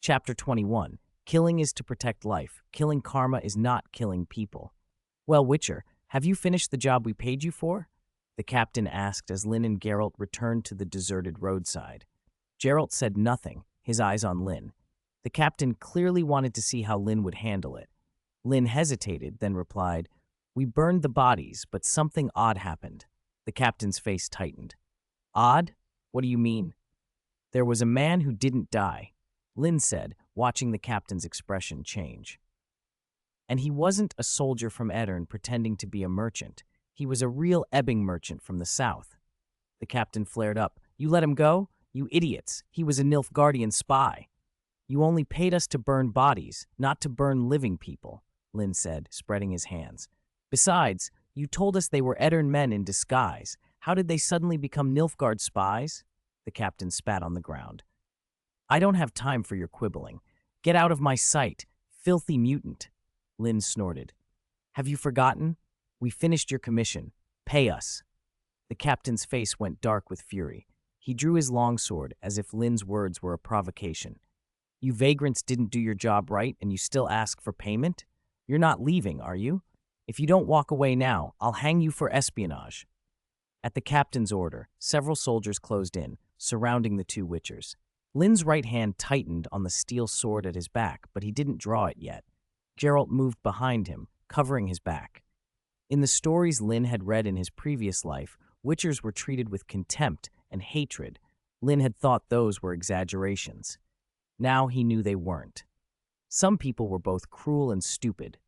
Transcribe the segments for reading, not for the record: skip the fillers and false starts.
Chapter 21. Killing is to protect life. Killing karma is not killing people. Well, Witcher, have you finished the job we paid you for? The captain asked as Linn and Geralt returned to the deserted roadside. Geralt said nothing, his eyes on Linn. The captain clearly wanted to see how Linn would handle it. Linn hesitated, then replied, "We burned the bodies, but something odd happened." The captain's face tightened. "Odd? What do you mean?" "There was a man who didn't die," Linn said, watching the captain's expression change. "And he wasn't a soldier from Eredin pretending to be a merchant. He was a real ebbing merchant from the south." The captain flared up. "You let him go? You idiots. He was a Nilfgaardian spy." "You only paid us to burn bodies, not to burn living people," Linn said, spreading his hands. "Besides, you told us they were Eredin men in disguise. How did they suddenly become Nilfgaard spies?" The captain spat on the ground. "I don't have time for your quibbling. Get out of my sight, filthy mutant," Linn snorted. "Have you forgotten? We finished your commission. Pay us." The captain's face went dark with fury. He drew his longsword as if Linn's words were a provocation. "You vagrants didn't do your job right and you still ask for payment? You're not leaving, are you? If you don't walk away now, I'll hang you for espionage." At the captain's order, several soldiers closed in, surrounding the two Witchers. Linn's right hand tightened on the steel sword at his back, but he didn't draw it yet. Geralt moved behind him, covering his back. In the stories Linn had read in his previous life, Witchers were treated with contempt and hatred. Linn had thought those were exaggerations. Now he knew they weren't. Some people were both cruel and stupid.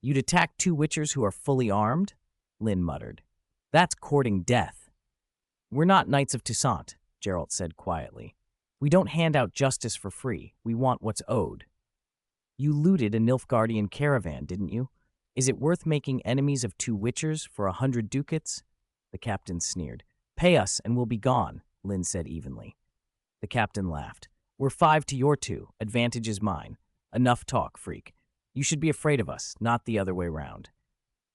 "You'd attack two Witchers who are fully armed?" Linn muttered. "That's courting death." "We're not Knights of Toussaint," Geralt said quietly. "We don't hand out justice for free. We want what's owed." "You looted a Nilfgaardian caravan, didn't you? Is it worth making enemies of two Witchers for 100 ducats? The captain sneered. "Pay us and we'll be gone," Linn said evenly. The captain laughed. "We're 5 to your 2. Advantage is mine. Enough talk, freak. You should be afraid of us, not the other way round."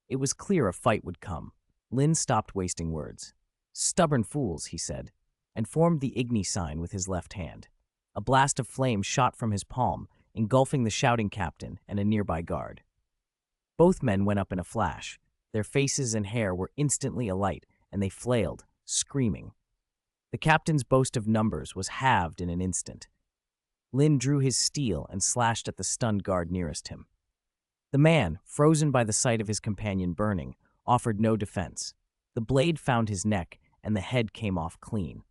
It was clear a fight would come. Linn stopped wasting words. "Stubborn fools," he said, and formed the Igni sign with his left hand. A blast of flame shot from his palm, engulfing the shouting captain and a nearby guard. Both men went up in a flash. Their faces and hair were instantly alight, and they flailed, screaming. The captain's boast of numbers was halved in an instant. Linn drew his steel and slashed at the stunned guard nearest him. The man, frozen by the sight of his companion burning, offered no defense. The blade found his neck, and the head came off clean.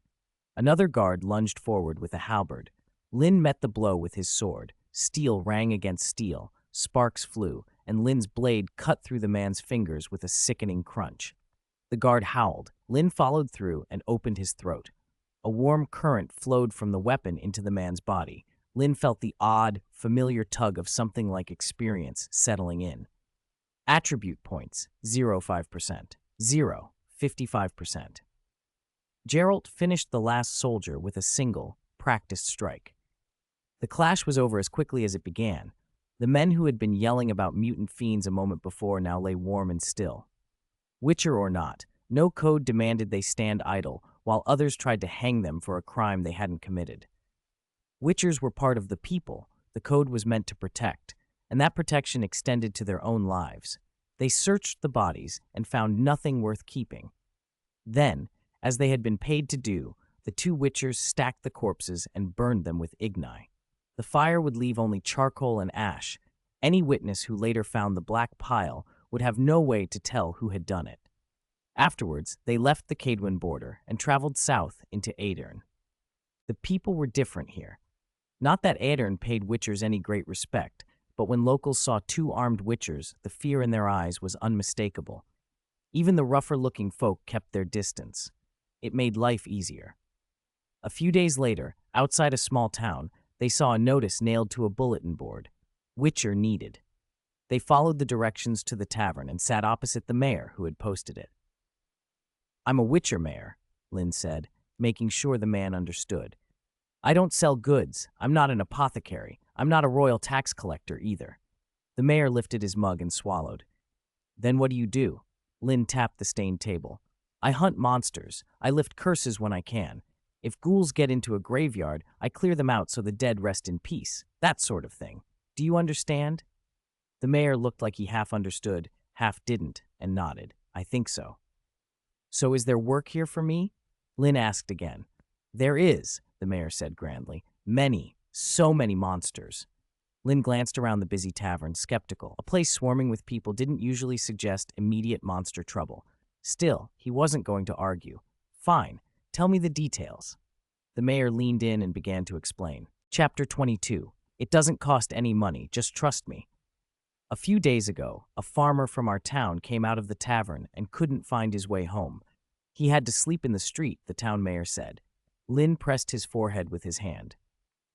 Another guard lunged forward with a halberd. Linn met the blow with his sword. Steel rang against steel, sparks flew, and Linn's blade cut through the man's fingers with a sickening crunch. The guard howled. Linn followed through and opened his throat. A warm current flowed from the weapon into the man's body. Linn felt the odd, familiar tug of something like experience settling in. Attribute points, 0.5%. 0, 55%. Geralt finished the last soldier with a single, practiced strike. The clash was over as quickly as it began. The men who had been yelling about mutant fiends a moment before now lay warm and still. Witcher or not, no code demanded they stand idle, while others tried to hang them for a crime they hadn't committed. Witchers were part of the people the code was meant to protect, and that protection extended to their own lives. They searched the bodies and found nothing worth keeping. Then, as they had been paid to do, the two Witchers stacked the corpses and burned them with Igni. The fire would leave only charcoal and ash. Any witness who later found the black pile would have no way to tell who had done it. Afterwards, they left the Cadwin border and traveled south into Eredin. The people were different here. Not that Eredin paid Witchers any great respect, but when locals saw two armed Witchers, the fear in their eyes was unmistakable. Even the rougher-looking folk kept their distance. It made life easier. A few days later, outside a small town, they saw a notice nailed to a bulletin board. Witcher needed. They followed the directions to the tavern and sat opposite the mayor who had posted it. "I'm a Witcher, Mayor," Linn said, making sure the man understood. "I don't sell goods. I'm not an apothecary. I'm not a royal tax collector either." The mayor lifted his mug and swallowed. "Then what do you do?" Linn tapped the stained table. "I hunt monsters. I lift curses when I can. If ghouls get into a graveyard, I clear them out so the dead rest in peace. That sort of thing. Do you understand? The mayor looked like he half understood, half didn't, and nodded. I think so. So is there work here for me? Linn asked again. There is, the mayor said grandly. Many, so many monsters. Linn glanced around the busy tavern, skeptical. A place swarming with people didn't usually suggest immediate monster trouble. Still, he wasn't going to argue. Fine, tell me the details. The mayor leaned in and began to explain. Chapter 22. It doesn't cost any money, just trust me. A few days ago, a farmer from our town came out of the tavern and couldn't find his way home. He had to sleep in the street, the town mayor said. Linn pressed his forehead with his hand.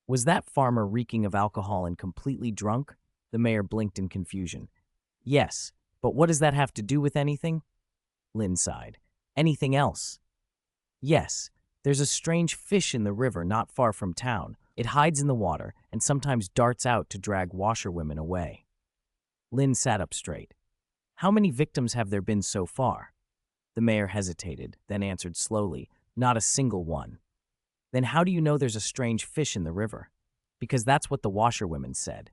Was that farmer reeking of alcohol and completely drunk? The mayor blinked in confusion. Yes, but what does that have to do with anything? Linn sighed. Anything else? Yes, there's a strange fish in the river not far from town. It hides in the water and sometimes darts out to drag washerwomen away. Linn sat up straight. How many victims have there been so far? The mayor hesitated, then answered slowly, not a single one. Then how do you know there's a strange fish in the river? Because that's what the washerwomen said.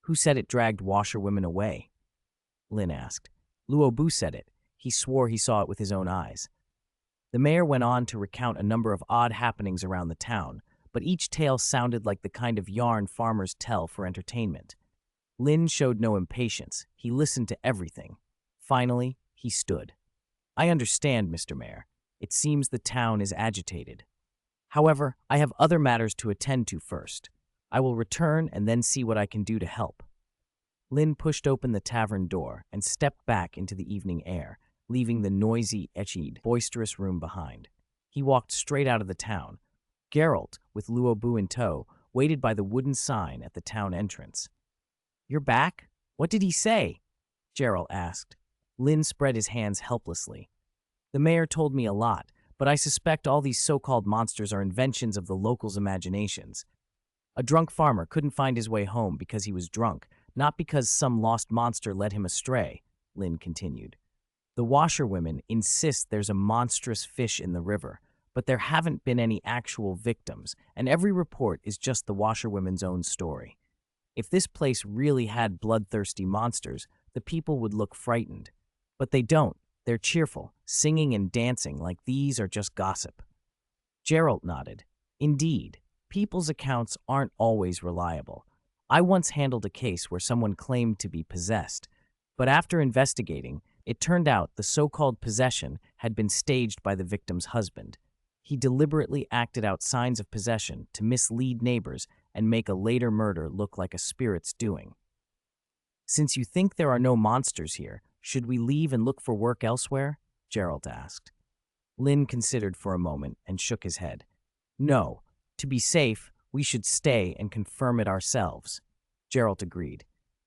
Who said it dragged washerwomen away? Linn asked. Luobu said it. He swore he saw it with his own eyes. The mayor went on to recount a number of odd happenings around the town, but each tale sounded like the kind of yarn farmers tell for entertainment. Linn showed no impatience. He listened to everything. Finally, he stood. I understand, Mr. Mayor. It seems the town is agitated. However, I have other matters to attend to first. I will return and then see what I can do to help. Linn pushed open the tavern door and stepped back into the evening air, leaving the noisy, etchied, boisterous room behind. He walked straight out of the town. Geralt, with Luobu in tow, waited by the wooden sign at the town entrance. You're back? What did he say? Geralt asked. Linn spread his hands helplessly. The mayor told me a lot, but I suspect all these so-called monsters are inventions of the locals' imaginations. A drunk farmer couldn't find his way home because he was drunk, not because some lost monster led him astray, Linn continued. The washerwomen insist there's a monstrous fish in the river, but there haven't been any actual victims, and every report is just the washerwomen's own story. If this place really had bloodthirsty monsters, the people would look frightened. But they don't. They're cheerful, singing and dancing like these are just gossip. Geralt nodded. Indeed, people's accounts aren't always reliable. I once handled a case where someone claimed to be possessed, but after investigating, it turned out the so-called possession had been staged by the victim's husband. He deliberately acted out signs of possession to mislead neighbors and make a later murder look like a spirit's doing. Since you think there are no monsters here, should we leave and look for work elsewhere? Geralt asked. Linn considered for a moment and shook his head. No, to be safe, we should stay and confirm it ourselves. Geralt agreed.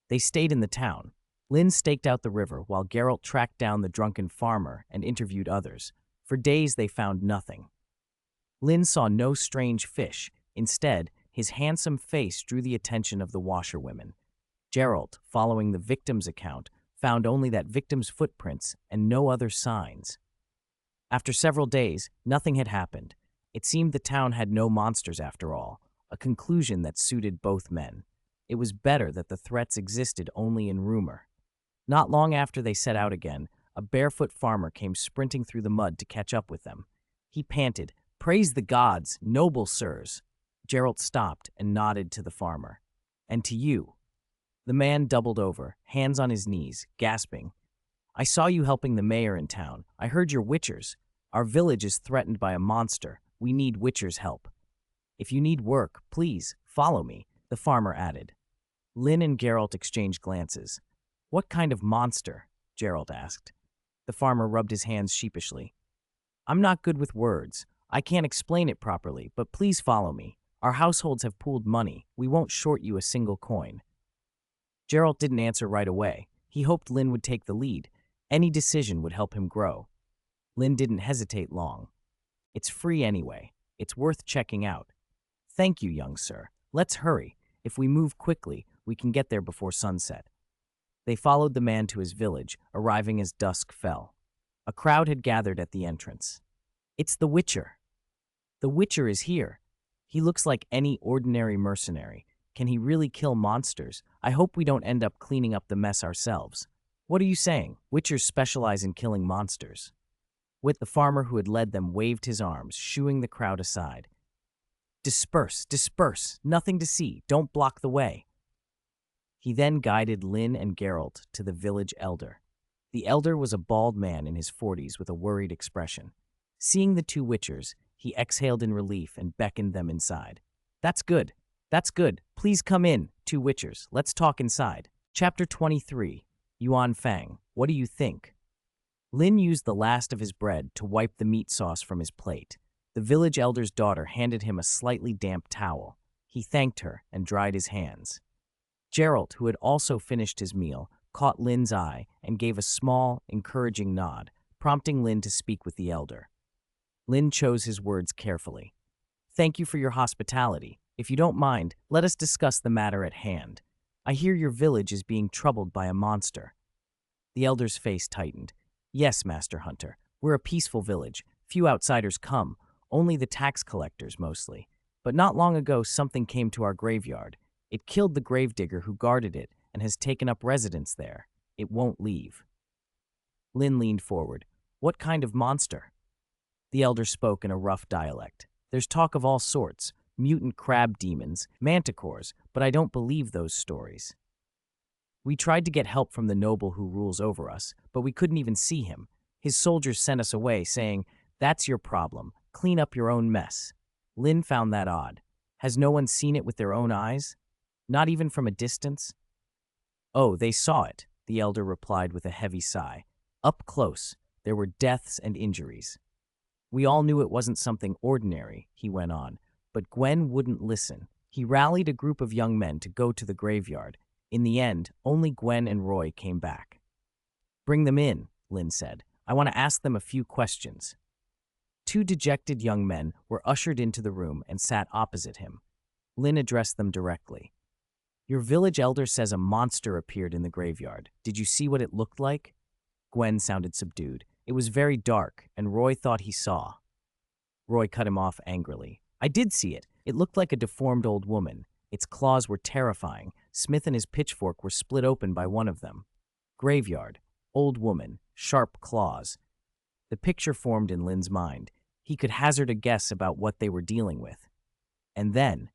They stayed in the town. Linn staked out the river while Geralt tracked down the drunken farmer and interviewed others. For days they found nothing. Linn saw no strange fish. Instead, his handsome face drew the attention of the washerwomen. Geralt, following the victim's account, found only that victim's footprints and no other signs. After several days, nothing had happened. It seemed the town had no monsters after all, a conclusion that suited both men. It was better that the threats existed only in rumor. Not long after they set out again, a barefoot farmer came sprinting through the mud to catch up with them. He panted, "Praise the gods, noble sirs." Geralt stopped and nodded to the farmer. "And to you." The man doubled over, hands on his knees, gasping. "I saw you helping the mayor in town. I heard you're witchers. Our village is threatened by a monster. We need witchers' help. If you need work, please, follow me," the farmer added. Linn and Geralt exchanged glances. "What kind of monster?" Geralt asked. The farmer rubbed his hands sheepishly. "I'm not good with words. I can't explain it properly, but please follow me. Our households have pooled money. We won't short you a single coin." Geralt didn't answer right away. He hoped Linn would take the lead. Any decision would help him grow. Linn didn't hesitate long. "It's free anyway. It's worth checking out." "Thank you, young sir. Let's hurry. If we move quickly, we can get there before sunset." They followed the man to his village, arriving as dusk fell. A crowd had gathered at the entrance. "It's the Witcher." The Witcher is here. He looks like any ordinary mercenary. Can he really kill monsters? I hope we don't end up cleaning up the mess ourselves. What are you saying? Witchers specialize in killing monsters. Wit, the farmer who had led them, waved his arms, shooing the crowd aside. Disperse, disperse, nothing to see, don't block the way. He then guided Linn and Geralt to the village elder. The elder was a bald man in his 40s with a worried expression. Seeing the two witchers, he exhaled in relief and beckoned them inside. That's good. That's good. Please come in, two witchers. Let's talk inside. Chapter 23. Yuan Fang. What do you think? Linn used the last of his bread to wipe the meat sauce from his plate. The village elder's daughter handed him a slightly damp towel. He thanked her and dried his hands. Geralt, who had also finished his meal, caught Linn's eye and gave a small, encouraging nod, prompting Linn to speak with the elder. Linn chose his words carefully. Thank you for your hospitality. If you don't mind, let us discuss the matter at hand. I hear your village is being troubled by a monster. The elder's face tightened. Yes, Master Hunter. We're a peaceful village. Few outsiders come, only the tax collectors mostly. But not long ago, something came to our graveyard. It killed the gravedigger who guarded it and has taken up residence there. It won't leave. Linn leaned forward. What kind of monster? The elder spoke in a rough dialect. There's talk of all sorts, mutant crab demons, manticores, but I don't believe those stories. We tried to get help from the noble who rules over us, but we couldn't even see him. His soldiers sent us away, saying, That's your problem. Clean up your own mess. Linn found that odd. Has no one seen it with their own eyes? Not even from a distance? Oh, they saw it, the elder replied with a heavy sigh. Up close, there were deaths and injuries. We all knew it wasn't something ordinary, he went on, but Gwen wouldn't listen. He rallied a group of young men to go to the graveyard. In the end, only Gwen and Roy came back. Bring them in, Linn said. I want to ask them a few questions. Two dejected young men were ushered into the room and sat opposite him. Linn addressed them directly. Your village elder says a monster appeared in the graveyard. Did you see what it looked like? Gwen sounded subdued. It was very dark, and Roy thought he saw. Roy cut him off angrily. I did see it. It looked like a deformed old woman. Its claws were terrifying. Smith and his pitchfork were split open by one of them. Graveyard, old woman, sharp claws. The picture formed in Linn's mind. He could hazard a guess about what they were dealing with. And then,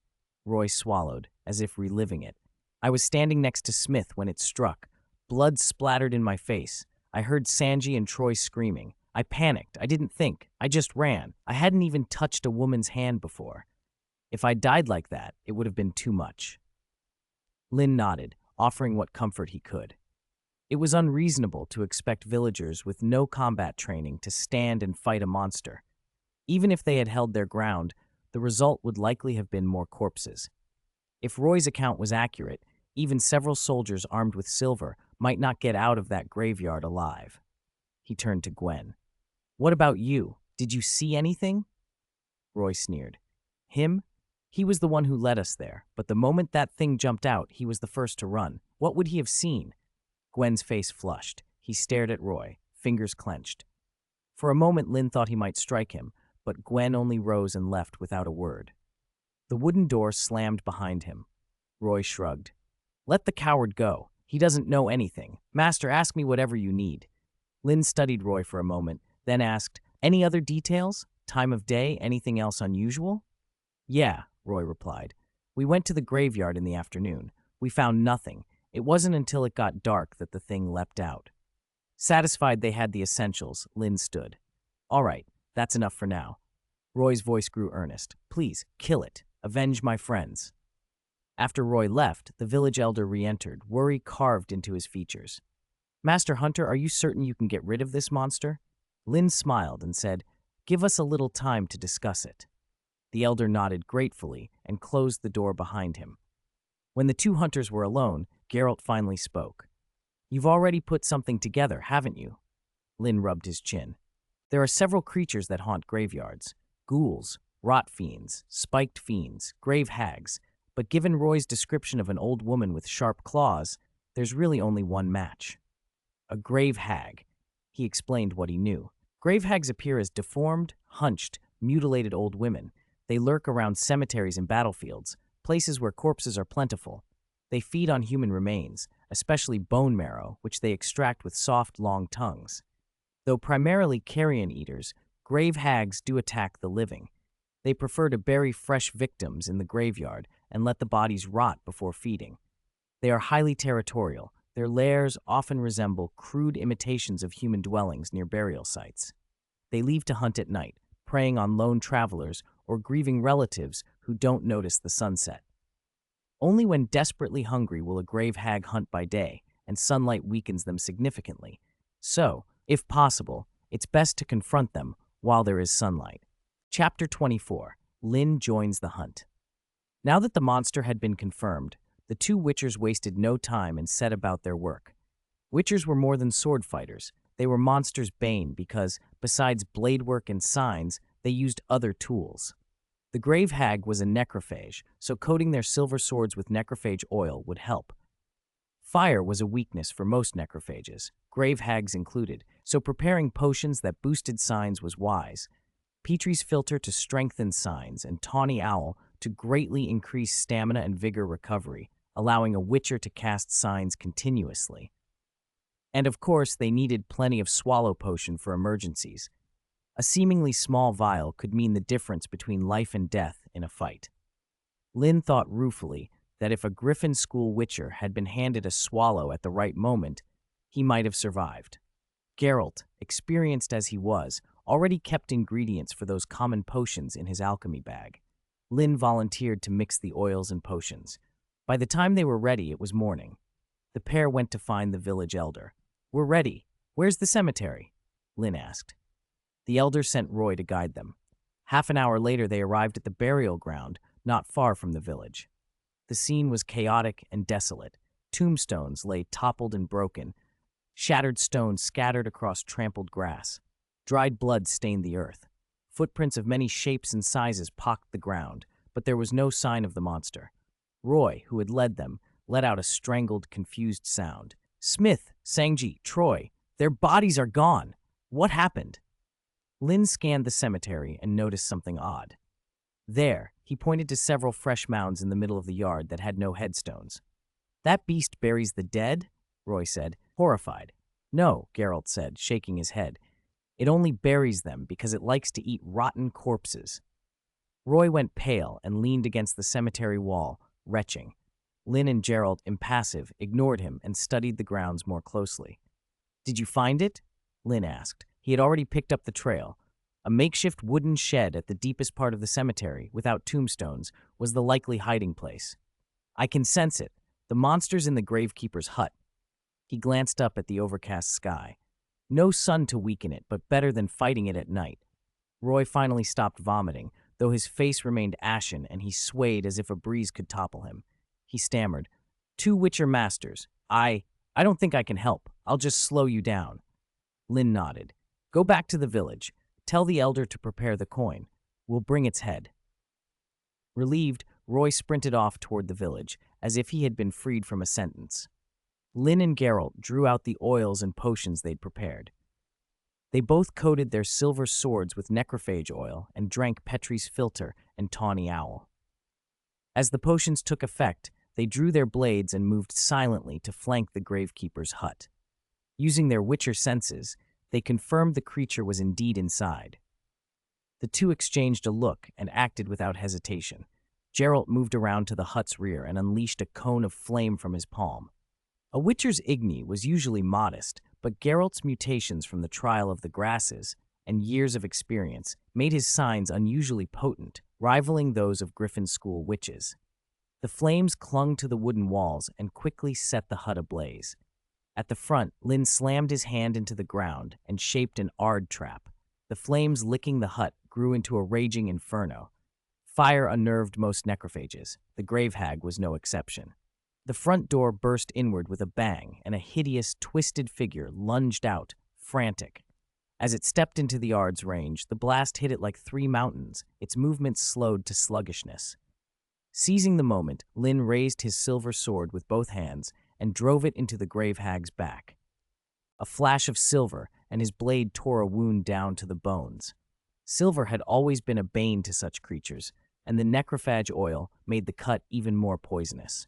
Roy swallowed, as if reliving it. I was standing next to Smith when it struck. Blood splattered in my face. I heard Sanji and Troy screaming. I panicked. I didn't think. I just ran. I hadn't even touched a woman's hand before. If I died like that, it would have been too much. Linn nodded, offering what comfort he could. It was unreasonable to expect villagers with no combat training to stand and fight a monster. Even if they had held their ground, the result would likely have been more corpses. If Roy's account was accurate, even several soldiers armed with silver might not get out of that graveyard alive. He turned to Gwen. What about you? Did you see anything? Roy sneered. Him? He was the one who led us there, but the moment that thing jumped out, he was the first to run. What would he have seen? Gwen's face flushed. He stared at Roy, fingers clenched. For a moment, Linn thought he might strike him, but Gwen only rose and left without a word. The wooden door slammed behind him. Roy shrugged. Let the coward go. He doesn't know anything. Master, ask me whatever you need. Linn studied Roy for a moment, then asked, Any other details? Time of day? Anything else unusual? Yeah, Roy replied. We went to the graveyard in the afternoon. We found nothing. It wasn't until it got dark that the thing leapt out. Satisfied they had the essentials, Linn stood. All right, that's enough for now. Roy's voice grew earnest. Please, kill it. Avenge my friends. After Roy left, the village elder re-entered, worry carved into his features. Master Hunter, are you certain you can get rid of this monster? Linn smiled and said, Give us a little time to discuss it. The elder nodded gratefully and closed the door behind him. When the two hunters were alone, Geralt finally spoke. You've already put something together, haven't you? Linn rubbed his chin. There are several creatures that haunt graveyards. Ghouls, rot fiends, spiked fiends, grave hags. But given Roy's description of an old woman with sharp claws, there's really only one match. A grave hag. He explained what he knew. Grave hags appear as deformed, hunched, mutilated old women. They lurk around cemeteries and battlefields, places where corpses are plentiful. They feed on human remains, especially bone marrow, which they extract with soft, long tongues. Though primarily carrion eaters, grave hags do attack the living. They prefer to bury fresh victims in the graveyard and let the bodies rot before feeding. They are highly territorial. Their lairs often resemble crude imitations of human dwellings near burial sites. They leave to hunt at night, preying on lone travelers or grieving relatives who don't notice the sunset. Only when desperately hungry will a grave hag hunt by day, and sunlight weakens them significantly. So, if possible, it's best to confront them while there is sunlight. Chapter 24. Linn joins the hunt. Now that the monster had been confirmed, the two witchers wasted no time and set about their work. Witchers were more than sword fighters. They were monsters' bane because, besides blade work and signs, they used other tools. The grave hag was a necrophage, so coating their silver swords with necrophage oil would help. Fire was a weakness for most necrophages, grave hags included, so preparing potions that boosted signs was wise. Petrie's filter to strengthen signs and tawny owl to greatly increase stamina and vigor recovery, allowing a witcher to cast signs continuously. And of course, they needed plenty of swallow potion for emergencies. A seemingly small vial could mean the difference between life and death in a fight. Linn thought ruefully that if a Griffin School witcher had been handed a swallow at the right moment, he might have survived. Geralt, experienced as he was, already kept ingredients for those common potions in his alchemy bag. Linn volunteered to mix the oils and potions. By the time they were ready, it was morning. The pair went to find the village elder. "We're ready. Where's the cemetery?" Linn asked. The elder sent Roy to guide them. Half an hour later, they arrived at the burial ground, not far from the village. The scene was chaotic and desolate. Tombstones lay toppled and broken, shattered stones scattered across trampled grass. Dried blood stained the earth. Footprints of many shapes and sizes pocked the ground, but there was no sign of the monster. Roy, who had led them, let out a strangled, confused sound. "Smith, Sangji, Troy, their bodies are gone. What happened?" Linn scanned the cemetery and noticed something odd. There, he pointed to several fresh mounds in the middle of the yard that had no headstones. "That beast buries the dead?" Roy said, horrified. "No," Geralt said, shaking his head. "It only buries them because it likes to eat rotten corpses." Roy went pale and leaned against the cemetery wall, retching. Linn and Geralt, impassive, ignored him and studied the grounds more closely. "Did you find it?" Linn asked. He had already picked up the trail. A makeshift wooden shed at the deepest part of the cemetery, without tombstones, was the likely hiding place. "I can sense it. The monster's in the gravekeeper's hut." He glanced up at the overcast sky. No sun to weaken it, but better than fighting it at night. Roy finally stopped vomiting, though his face remained ashen and he swayed as if a breeze could topple him. He stammered, "Two Witcher Masters. I don't think I can help. I'll just slow you down." Linn nodded. "Go back to the village. Tell the elder to prepare the coin. We'll bring its head." Relieved, Roy sprinted off toward the village, as if he had been freed from a sentence. Linn and Geralt drew out the oils and potions they'd prepared. They both coated their silver swords with necrophage oil and drank Petrie's filter and tawny owl. As the potions took effect, they drew their blades and moved silently to flank the gravekeeper's hut. Using their witcher senses, they confirmed the creature was indeed inside. The two exchanged a look and acted without hesitation. Geralt moved around to the hut's rear and unleashed a cone of flame from his palm. A witcher's igni was usually modest, but Geralt's mutations from the trial of the grasses and years of experience made his signs unusually potent, rivaling those of Griffin School witches. The flames clung to the wooden walls and quickly set the hut ablaze. At the front, Linn slammed his hand into the ground and shaped an Ard trap. The flames licking the hut grew into a raging inferno. Fire unnerved most necrophages. The grave hag was no exception. The front door burst inward with a bang, and a hideous, twisted figure lunged out, frantic. As it stepped into the Ard's range, the blast hit it like 3 mountains, its movements slowed to sluggishness. Seizing the moment, Linn raised his silver sword with both hands and drove it into the grave hag's back. A flash of silver, and his blade tore a wound down to the bones. Silver had always been a bane to such creatures, and the necrophage oil made the cut even more poisonous.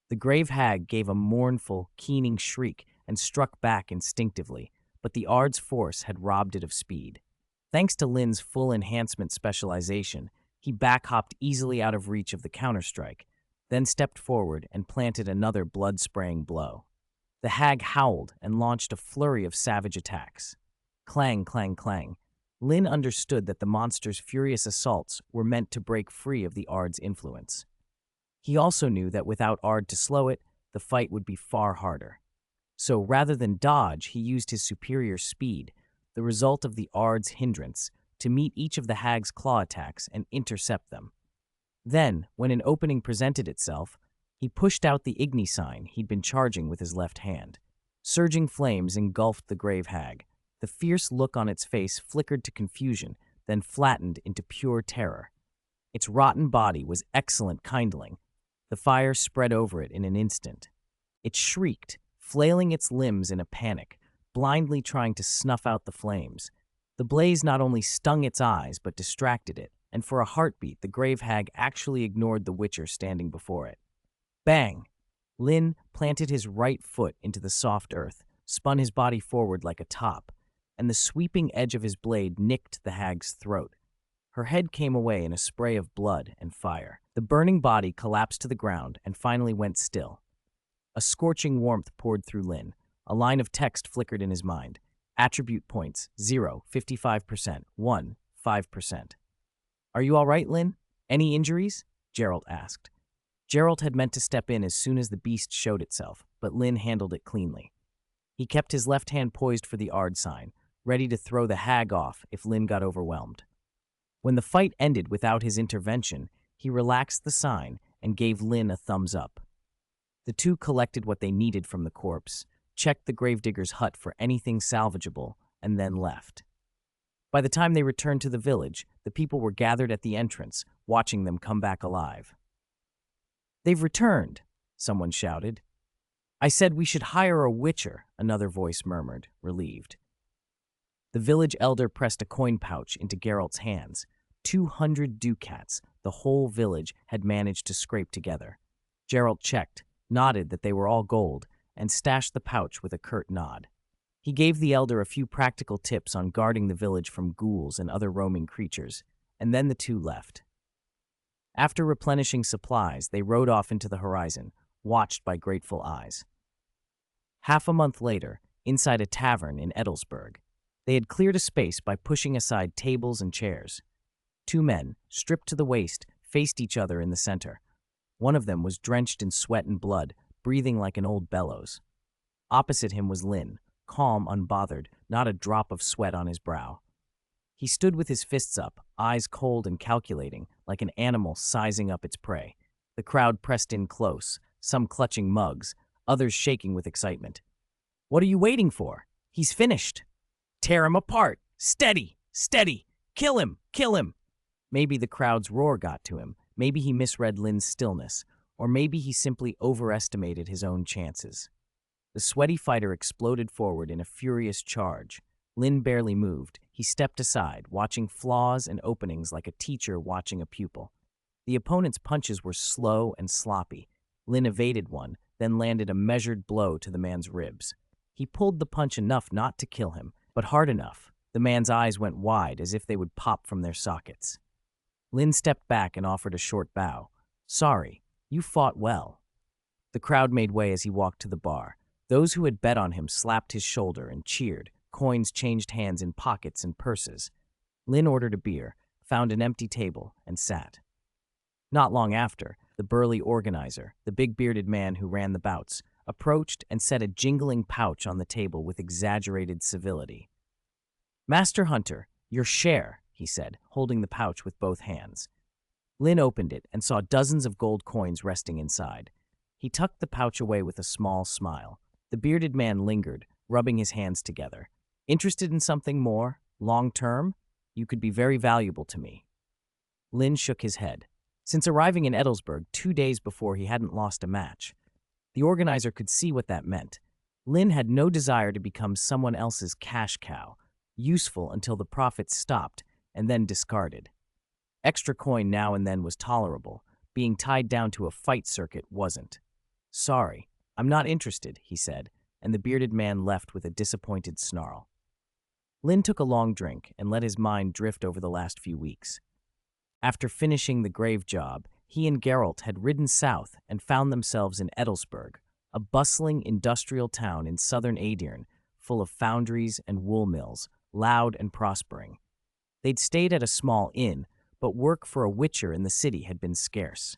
The grave hag gave a mournful, keening shriek and struck back instinctively, but the Ard's force had robbed it of speed. Thanks to Linn's full enhancement specialization, he back-hopped easily out of reach of the counterstrike, then stepped forward and planted another blood-spraying blow. The hag howled and launched a flurry of savage attacks. Clang, clang, clang. Linn understood that the monster's furious assaults were meant to break free of the Ard's influence. He also knew that without Ard to slow it, the fight would be far harder. So rather than dodge, he used his superior speed, the result of the Ard's hindrance, to meet each of the hag's claw attacks and intercept them. Then, when an opening presented itself, he pushed out the Igni sign he'd been charging with his left hand. Surging flames engulfed the grave hag. The fierce look on its face flickered to confusion, then flattened into pure terror. Its rotten body was excellent kindling. The fire spread over it in an instant. It shrieked, flailing its limbs in a panic, blindly trying to snuff out the flames. The blaze not only stung its eyes, but distracted it, and for a heartbeat, the grave hag actually ignored the witcher standing before it. Bang! Linn planted his right foot into the soft earth, spun his body forward like a top, and the sweeping edge of his blade nicked the hag's throat. Her head came away in a spray of blood and fire. The burning body collapsed to the ground and finally went still. A scorching warmth poured through Linn. A line of text flickered in his mind. Attribute points, 0, 55%, 1, 5%. Are you all right, Linn? Any injuries? Geralt asked. Geralt had meant to step in as soon as the beast showed itself, but Linn handled it cleanly. He kept his left hand poised for the Ard sign, ready to throw the hag off if Linn got overwhelmed. When the fight ended without his intervention, he relaxed the sign and gave Linn a thumbs up. The two collected what they needed from the corpse, checked the gravedigger's hut for anything salvageable, and then left. By the time they returned to the village, the people were gathered at the entrance, watching them come back alive. "They've returned," someone shouted. "I said we should hire a witcher," another voice murmured, relieved. The village elder pressed a coin pouch into Geralt's hands. 200 ducats the whole village had managed to scrape together. Geralt checked, nodded that they were all gold, and stashed the pouch with a curt nod. He gave the elder a few practical tips on guarding the village from ghouls and other roaming creatures, and then the two left. After replenishing supplies, they rode off into the horizon, watched by grateful eyes. Half a month later, inside a tavern in Edelsburg, they had cleared a space by pushing aside tables and chairs. Two men, stripped to the waist, faced each other in the center. One of them was drenched in sweat and blood, breathing like an old bellows. Opposite him was Linn, calm, unbothered, not a drop of sweat on his brow. He stood with his fists up, eyes cold and calculating, like an animal sizing up its prey. The crowd pressed in close, some clutching mugs, others shaking with excitement. "What are you waiting for? He's finished. Tear him apart. Steady, steady. Kill him, kill him." Maybe the crowd's roar got to him. Maybe he misread Linn's stillness, or maybe he simply overestimated his own chances. The sweaty fighter exploded forward in a furious charge. Linn barely moved. He stepped aside, watching flaws and openings like a teacher watching a pupil. The opponent's punches were slow and sloppy. Linn evaded one, then landed a measured blow to the man's ribs. He pulled the punch enough not to kill him, but hard enough. The man's eyes went wide as if they would pop from their sockets. Linn stepped back and offered a short bow. "Sorry, you fought well." The crowd made way as he walked to the bar. Those who had bet on him slapped his shoulder and cheered. Coins changed hands in pockets and purses. Linn ordered a beer, found an empty table, and sat. Not long after, the burly organizer, the big bearded man who ran the bouts, approached and set a jingling pouch on the table with exaggerated civility. "Master Hunter, your share," he said, holding the pouch with both hands. Linn opened it and saw dozens of gold coins resting inside. He tucked the pouch away with a small smile. The bearded man lingered, rubbing his hands together. "Interested in something more? Long-term? You could be very valuable to me." Linn shook his head. Since arriving in Edelsburg 2 days before, he hadn't lost a match. The organizer could see what that meant. Linn had no desire to become someone else's cash cow, useful until the profits stopped, and then discarded. Extra coin now and then was tolerable. Being tied down to a fight circuit wasn't. "Sorry, I'm not interested," he said, and the bearded man left with a disappointed snarl. Linn took a long drink and let his mind drift over the last few weeks. After finishing the grave job, he and Geralt had ridden south and found themselves in Edelsburg, a bustling industrial town in southern Aedirn, full of foundries and wool mills, loud and prospering. They'd stayed at a small inn, but work for a witcher in the city had been scarce.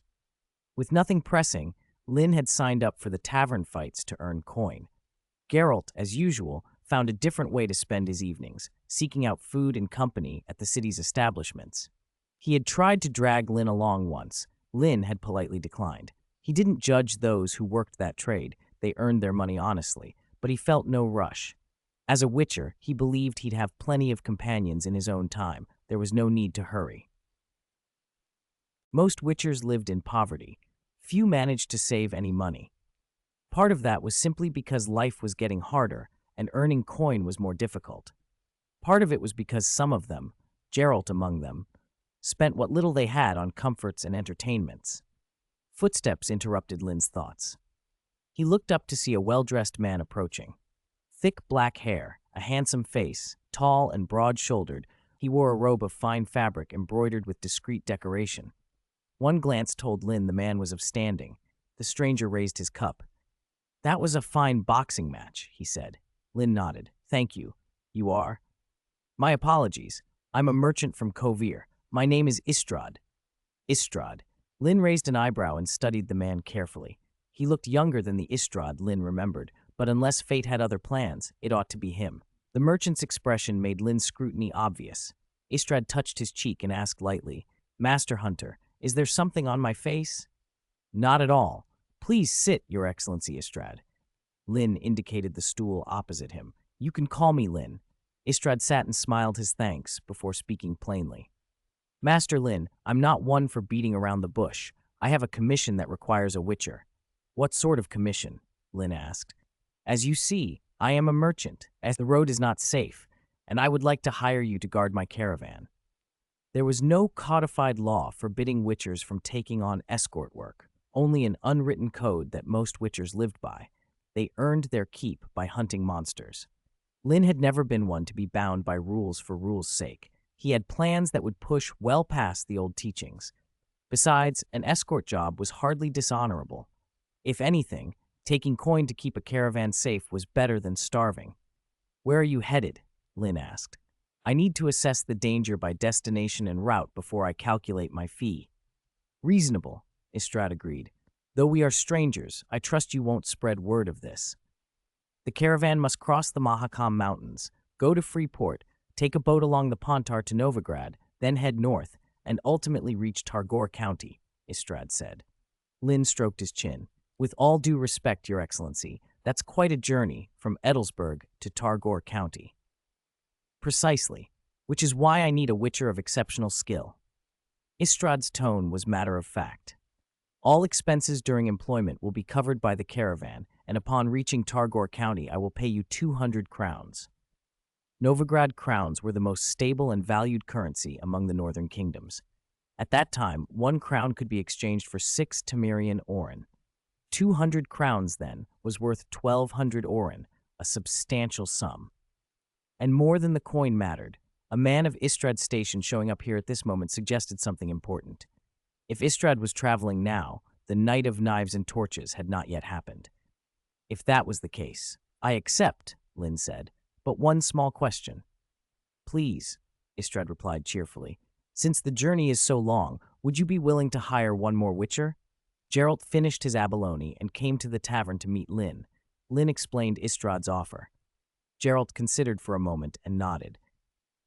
With nothing pressing, Linn had signed up for the tavern fights to earn coin. Geralt, as usual, found a different way to spend his evenings, seeking out food and company at the city's establishments. He had tried to drag Linn along once. Linn had politely declined. He didn't judge those who worked that trade. They earned their money honestly, but he felt no rush. As a witcher, he believed he'd have plenty of companions in his own time. There was no need to hurry. Most witchers lived in poverty. Few managed to save any money. Part of that was simply because life was getting harder and earning coin was more difficult. Part of it was because some of them, Geralt among them, spent what little they had on comforts and entertainments. Footsteps interrupted Linn's thoughts. He looked up to see a well-dressed man approaching. Thick black hair, a handsome face, tall and broad-shouldered, he wore a robe of fine fabric embroidered with discreet decoration. One glance told Linn the man was of standing. The stranger raised his cup. "That was a fine boxing match," he said. Linn nodded. "Thank you. You are?" "My apologies. I'm a merchant from Kovir. My name is Istrad." Istrad. Linn raised an eyebrow and studied the man carefully. He looked younger than the Istrad Linn remembered, but unless fate had other plans, it ought to be him. The merchant's expression made Linn's scrutiny obvious. Istrad touched his cheek and asked lightly, "Master Hunter, is there something on my face?" "Not at all. Please sit, Your Excellency Istrad." Linn indicated the stool opposite him. "You can call me Linn." Istrad sat and smiled his thanks before speaking plainly. "Master Linn, I'm not one for beating around the bush. I have a commission that requires a witcher." "What sort of commission?" Linn asked. "As you see, I am a merchant, as the road is not safe, and I would like to hire you to guard my caravan." There was no codified law forbidding witchers from taking on escort work, only an unwritten code that most witchers lived by. They earned their keep by hunting monsters. Linn had never been one to be bound by rules for rules' sake. He had plans that would push well past the old teachings. Besides, an escort job was hardly dishonorable. If anything, taking coin to keep a caravan safe was better than starving. "Where are you headed?" Linn asked. "I need to assess the danger by destination and route before I calculate my fee." "Reasonable," Istrad agreed. "Though we are strangers, I trust you won't spread word of this." The caravan must cross the Mahakam Mountains, go to Freeport, take a boat along the Pontar to Novigrad, then head north, and ultimately reach Targor County, Istrad said. Linn stroked his chin. "With all due respect, Your Excellency, that's quite a journey from Edelsburg to Targor County." "Precisely, which is why I need a witcher of exceptional skill." Istrad's tone was matter of fact. "All expenses during employment will be covered by the caravan, and upon reaching Targor County, I will pay you 200 crowns. Novigrad crowns were the most stable and valued currency among the northern kingdoms. At that time, 1 crown could be exchanged for 6 Temerian oren. 200 crowns, then, was worth 1,200 oren, a substantial sum. And more than the coin mattered. A man of Istrad's station showing up here at this moment suggested something important. If Istrad was traveling now, the night of knives and torches had not yet happened. "If that was the case, I accept," Linn said, "but one small question." "Please," Istrad replied cheerfully. "Since the journey is so long, would you be willing to hire one more witcher?" Geralt finished his abalone and came to the tavern to meet Linn. Linn explained Istrad's offer. Geralt considered for a moment and nodded.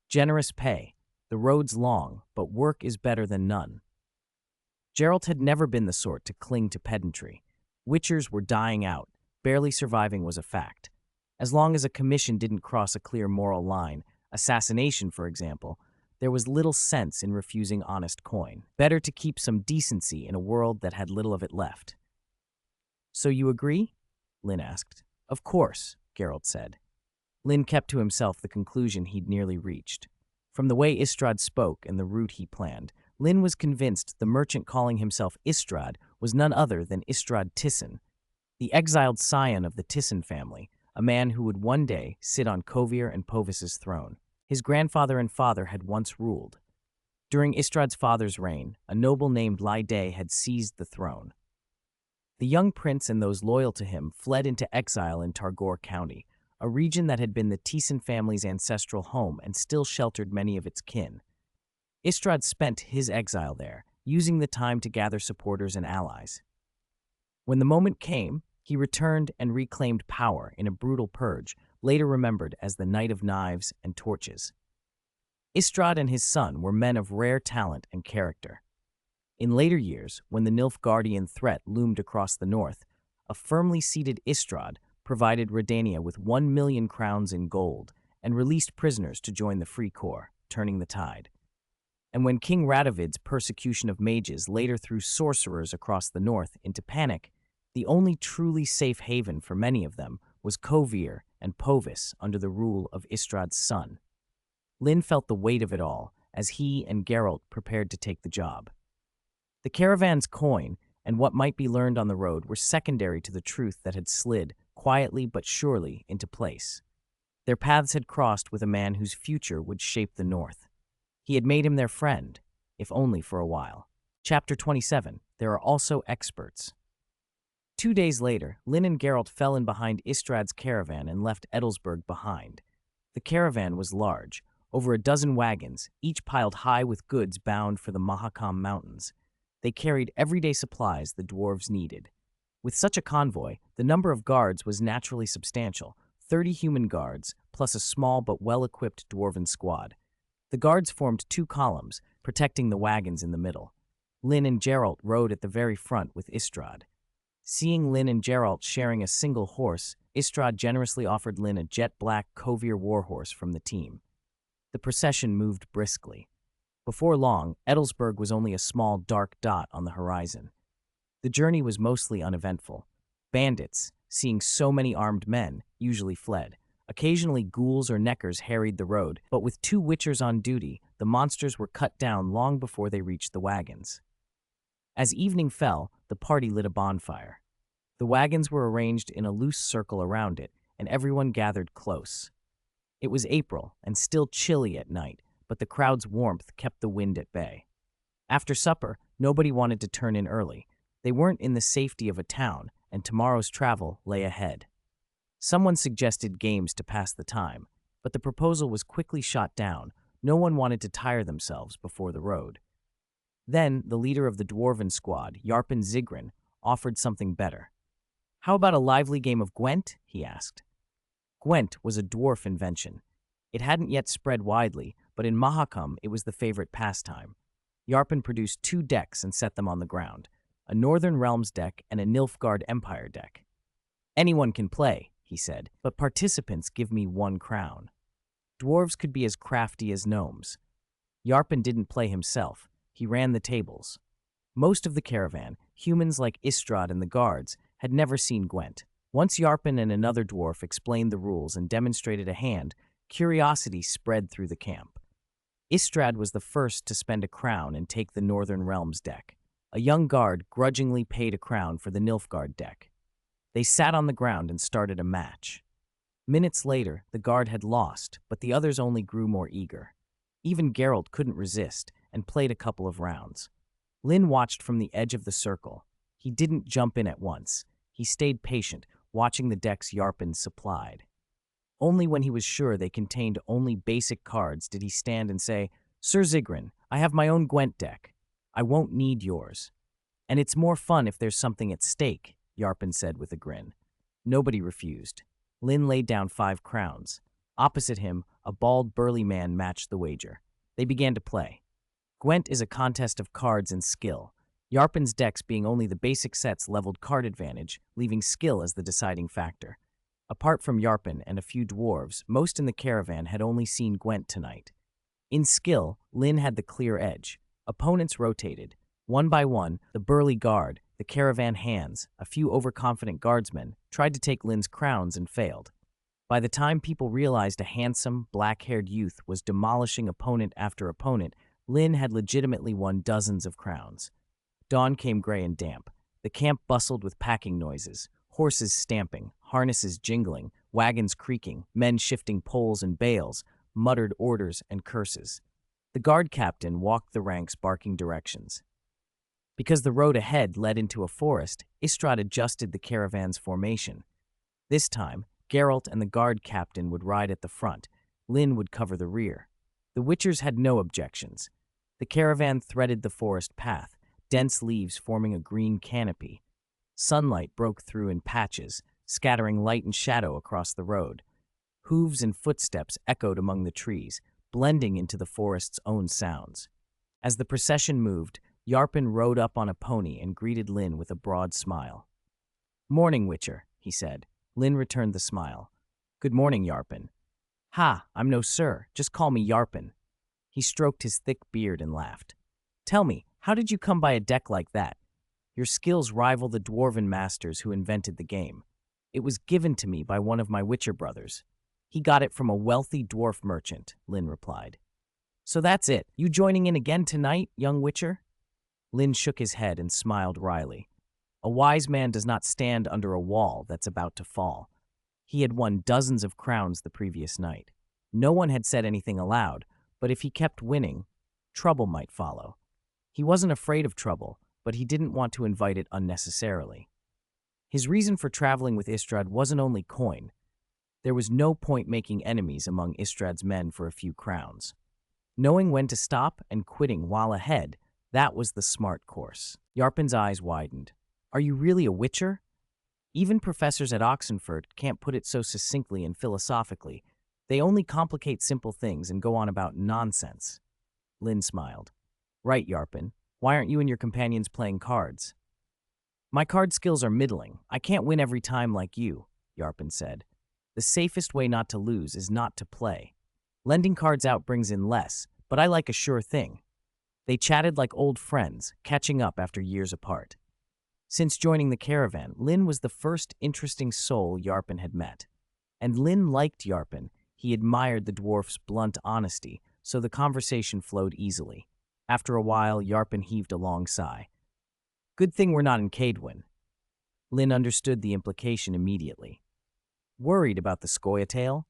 "Generous pay. The road's long, but work is better than none." Geralt had never been the sort to cling to pedantry. Witchers were dying out. Barely surviving was a fact. As long as a commission didn't cross a clear moral line, assassination, for example, there was little sense in refusing honest coin. Better to keep some decency in a world that had little of it left. "So you agree?" Linn asked. "Of course," Geralt said. Linn kept to himself the conclusion he'd nearly reached. From the way Istrad spoke and the route he planned, Linn was convinced the merchant calling himself Istrad was none other than Istrad Tissin, the exiled scion of the Tissin family, a man who would one day sit on Kovir and Povis's throne. His grandfather and father had once ruled. During Istrad's father's reign, a noble named Lide had seized the throne. The young prince and those loyal to him fled into exile in Targor County, a region that had been the Tissin family's ancestral home and still sheltered many of its kin. Istrad spent his exile there, using the time to gather supporters and allies. When the moment came, he returned and reclaimed power in a brutal purge, later remembered as the Night of Knives and Torches. Istrad and his son were men of rare talent and character. In later years, when the Nilfgaardian threat loomed across the north, a firmly seated Istrad provided Redania with 1 million crowns in gold and released prisoners to join the Free Corps, turning the tide. And when King Radovid's persecution of mages later threw sorcerers across the north into panic, the only truly safe haven for many of them was Kovir and Povis under the rule of Istrad's son. Linn felt the weight of it all as he and Geralt prepared to take the job. The caravan's coin and what might be learned on the road were secondary to the truth that had slid, quietly but surely, into place. Their paths had crossed with a man whose future would shape the north. He had made him their friend, if only for a while. Chapter 27. There are also experts. 2 days later, Linn and Geralt fell in behind Istrad's caravan and left Edelsburg behind. The caravan was large, over a dozen wagons, each piled high with goods bound for the Mahakam Mountains. They carried everyday supplies the dwarves needed. With such a convoy, the number of guards was naturally substantial, 30 human guards, plus a small but well-equipped dwarven squad. The guards formed 2 columns, protecting the wagons in the middle. Linn and Geralt rode at the very front with Istrad. Seeing Linn and Geralt sharing a single horse, Istrad generously offered Linn a jet-black Kovir warhorse from the team. The procession moved briskly. Before long, Edelsburg was only a small dark dot on the horizon. The journey was mostly uneventful. Bandits, seeing so many armed men, usually fled. Occasionally ghouls or neckers harried the road, but with 2 witchers on duty, the monsters were cut down long before they reached the wagons. As evening fell, the party lit a bonfire. The wagons were arranged in a loose circle around it, and everyone gathered close. It was April, and still chilly at night, but the crowd's warmth kept the wind at bay. After supper, nobody wanted to turn in early. They weren't in the safety of a town, and tomorrow's travel lay ahead. Someone suggested games to pass the time, but the proposal was quickly shot down. No one wanted to tire themselves before the road. Then, the leader of the dwarven squad, Yarpen Zigrin, offered something better. "How about a lively game of Gwent?" he asked. Gwent was a dwarf invention. It hadn't yet spread widely, but in Mahakam it was the favorite pastime. Yarpen produced 2 decks and set them on the ground, a Northern Realms deck and a Nilfgaard Empire deck. "Anyone can play," he said, "but participants give me 1 crown." Dwarves could be as crafty as gnomes. Yarpen didn't play himself. He ran the tables. Most of the caravan, humans like Istrad and the guards, had never seen Gwent. Once Yarpen and another dwarf explained the rules and demonstrated a hand, curiosity spread through the camp. Istrad was the first to spend a crown and take the Northern Realms deck. A young guard grudgingly paid a crown for the Nilfgaard deck. They sat on the ground and started a match. Minutes later, the guard had lost, but the others only grew more eager. Even Geralt couldn't resist and played a couple of rounds. Linn watched from the edge of the circle. He didn't jump in at once. He stayed patient, watching the decks Yarpen supplied. Only when he was sure they contained only basic cards did he stand and say, "Sir Zigrin, I have my own Gwent deck. I won't need yours." "And it's more fun if there's something at stake," Yarpen said with a grin. Nobody refused. Linn laid down 5 crowns. Opposite him, a bald, burly man matched the wager. They began to play. Gwent is a contest of cards and skill. Yarpen's decks being only the basic sets leveled card advantage, leaving skill as the deciding factor. Apart from Yarpen and a few dwarves, most in the caravan had only seen Gwent tonight. In skill, Linn had the clear edge. Opponents rotated. One by one, the burly guard, the caravan hands, a few overconfident guardsmen, tried to take Linn's crowns and failed. By the time people realized a handsome, black-haired youth was demolishing opponent after opponent, Linn had legitimately won dozens of crowns. Dawn came gray and damp. The camp bustled with packing noises, horses stamping, harnesses jingling, wagons creaking, men shifting poles and bales, muttered orders and curses. The guard captain walked the ranks barking directions. Because the road ahead led into a forest, Istrad adjusted the caravan's formation. This time, Geralt and the guard captain would ride at the front. Linn would cover the rear. The Witchers had no objections. The caravan threaded the forest path, dense leaves forming a green canopy. Sunlight broke through in patches, scattering light and shadow across the road. Hooves and footsteps echoed among the trees, blending into the forest's own sounds. As the procession moved, Yarpen rode up on a pony and greeted Linn with a broad smile. "Morning, Witcher," he said. Linn returned the smile. "Good morning, Yarpen." "Ha, I'm no sir, just call me Yarpen." He stroked his thick beard and laughed. "Tell me, how did you come by a deck like that? Your skills rival the dwarven masters who invented the game. It was given to me by one of my Witcher brothers. He got it from a wealthy dwarf merchant," Linn replied. "So that's it. You joining in again tonight, young Witcher?" Linn shook his head and smiled wryly. A wise man does not stand under a wall that's about to fall. He had won dozens of crowns the previous night. No one had said anything aloud, but if he kept winning, trouble might follow. He wasn't afraid of trouble, but he didn't want to invite it unnecessarily. His reason for traveling with Istrad wasn't only coin. There was no point making enemies among Istrad's men for a few crowns. Knowing when to stop and quitting while ahead, that was the smart course. Yarpen's eyes widened. "Are you really a Witcher?" Even professors at Oxenford can't put it so succinctly and philosophically. They only complicate simple things and go on about nonsense. Linn smiled. "Right, Yarpen. Why aren't you and your companions playing cards?" "My card skills are middling. I can't win every time like you," Yarpen said. "The safest way not to lose is not to play. Lending cards out brings in less, but I like a sure thing." They chatted like old friends, catching up after years apart. Since joining the caravan, Linn was the first interesting soul Yarpen had met. And Linn liked Yarpen. He admired the dwarf's blunt honesty, so the conversation flowed easily. After a while, Yarpen heaved a long sigh. "Good thing we're not in Cadwyn." Linn understood the implication immediately. Worried about the Scoia'tael?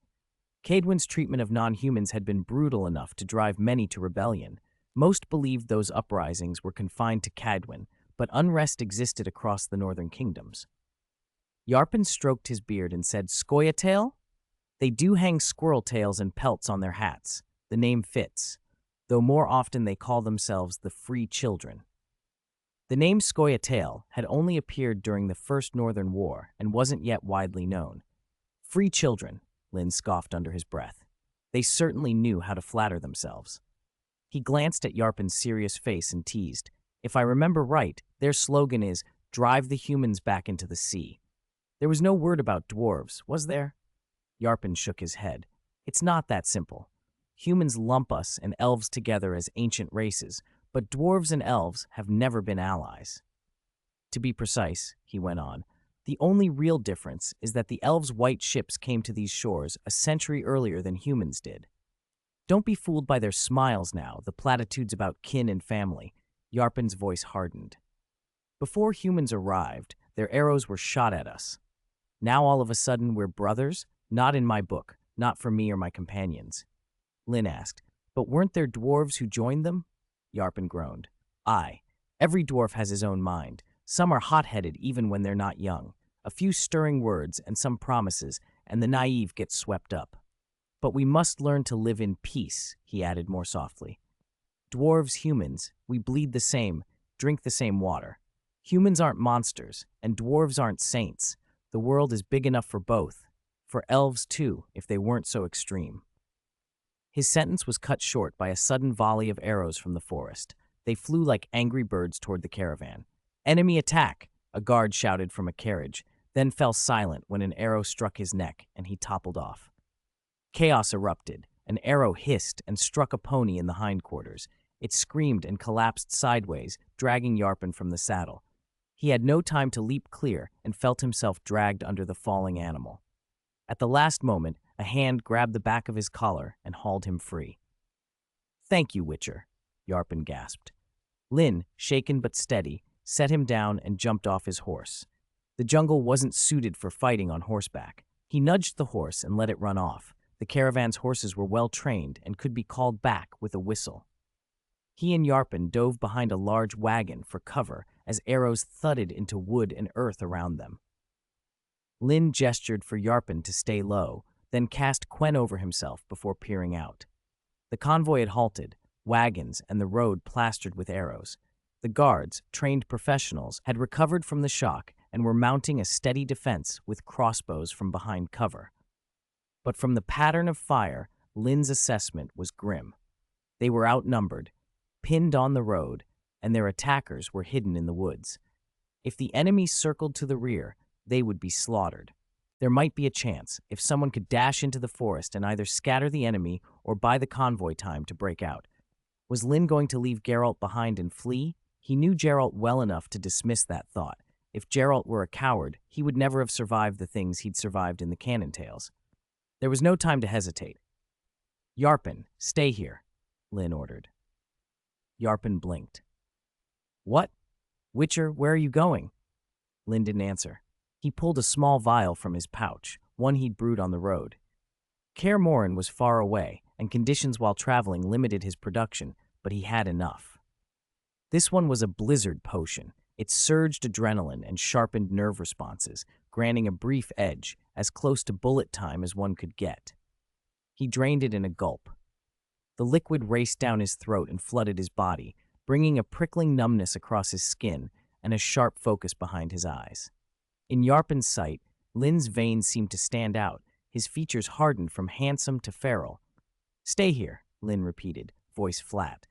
Cadwyn's treatment of non-humans had been brutal enough to drive many to rebellion. Most believed those uprisings were confined to Cadwyn, but unrest existed across the northern kingdoms. Yarpen stroked his beard and said, "Scoia'tael? They do hang squirrel tails and pelts on their hats. The name fits, though more often they call themselves the Free Children." The name Scoia'tael had only appeared during the First Northern War and wasn't yet widely known. "Free Children," Linn scoffed under his breath. They certainly knew how to flatter themselves. He glanced at Yarpen's serious face and teased, "If I remember right, their slogan is, 'Drive the humans back into the sea.' There was no word about dwarves, was there?" Yarpen shook his head. "It's not that simple. Humans lump us and elves together as ancient races, but dwarves and elves have never been allies. To be precise," he went on, "the only real difference is that the elves' white ships came to these shores a century earlier than humans did. Don't be fooled by their smiles now, the platitudes about kin and family." Yarpen's voice hardened. "Before humans arrived, their arrows were shot at us. Now all of a sudden we're brothers? Not in my book, not for me or my companions." Linn asked, "But weren't there dwarves who joined them?" Yarpen groaned. "Aye, every dwarf has his own mind. Some are hot-headed even when they're not young. A few stirring words and some promises, and the naive get swept up. But we must learn to live in peace," he added more softly. "Dwarves, humans, we bleed the same, drink the same water. Humans aren't monsters, and dwarves aren't saints. The world is big enough for both. For elves, too, if they weren't so extreme." His sentence was cut short by a sudden volley of arrows from the forest. They flew like angry birds toward the caravan. "Enemy attack!" a guard shouted from a carriage, then fell silent when an arrow struck his neck and he toppled off. Chaos erupted. An arrow hissed and struck a pony in the hindquarters. It screamed and collapsed sideways, dragging Yarpen from the saddle. He had no time to leap clear and felt himself dragged under the falling animal. At the last moment, a hand grabbed the back of his collar and hauled him free. "Thank you, Witcher," Yarpen gasped. Linn, shaken but steady, set him down and jumped off his horse. The jungle wasn't suited for fighting on horseback. He nudged the horse and let it run off. The caravan's horses were well trained and could be called back with a whistle. He and Yarpen dove behind a large wagon for cover as arrows thudded into wood and earth around them. Linn gestured for Yarpen to stay low, then cast Quen over himself before peering out. The convoy had halted, wagons and the road plastered with arrows. The guards, trained professionals, had recovered from the shock and were mounting a steady defense with crossbows from behind cover. But from the pattern of fire, Linn's assessment was grim. They were outnumbered, pinned on the road, and their attackers were hidden in the woods. If the enemy circled to the rear, they would be slaughtered. There might be a chance if someone could dash into the forest and either scatter the enemy or buy the convoy time to break out. Was Linn going to leave Geralt behind and flee? He knew Geralt well enough to dismiss that thought. If Geralt were a coward, he would never have survived the things he'd survived in the Canon Tales. There was no time to hesitate. "Yarpen, stay here," Linn ordered. Yarpen blinked. "What? Witcher, where are you going?" Linn didn't answer. He pulled a small vial from his pouch, one he'd brewed on the road. Kaer Morhen was far away, and conditions while traveling limited his production, but he had enough. This one was a blizzard potion. It surged adrenaline and sharpened nerve responses, granting a brief edge, as close to bullet time as one could get. He drained it in a gulp. The liquid raced down his throat and flooded his body, bringing a prickling numbness across his skin and a sharp focus behind his eyes. In Yarpen's sight, Linn's veins seemed to stand out, his features hardened from handsome to feral. "Stay here," Linn repeated, voice flat.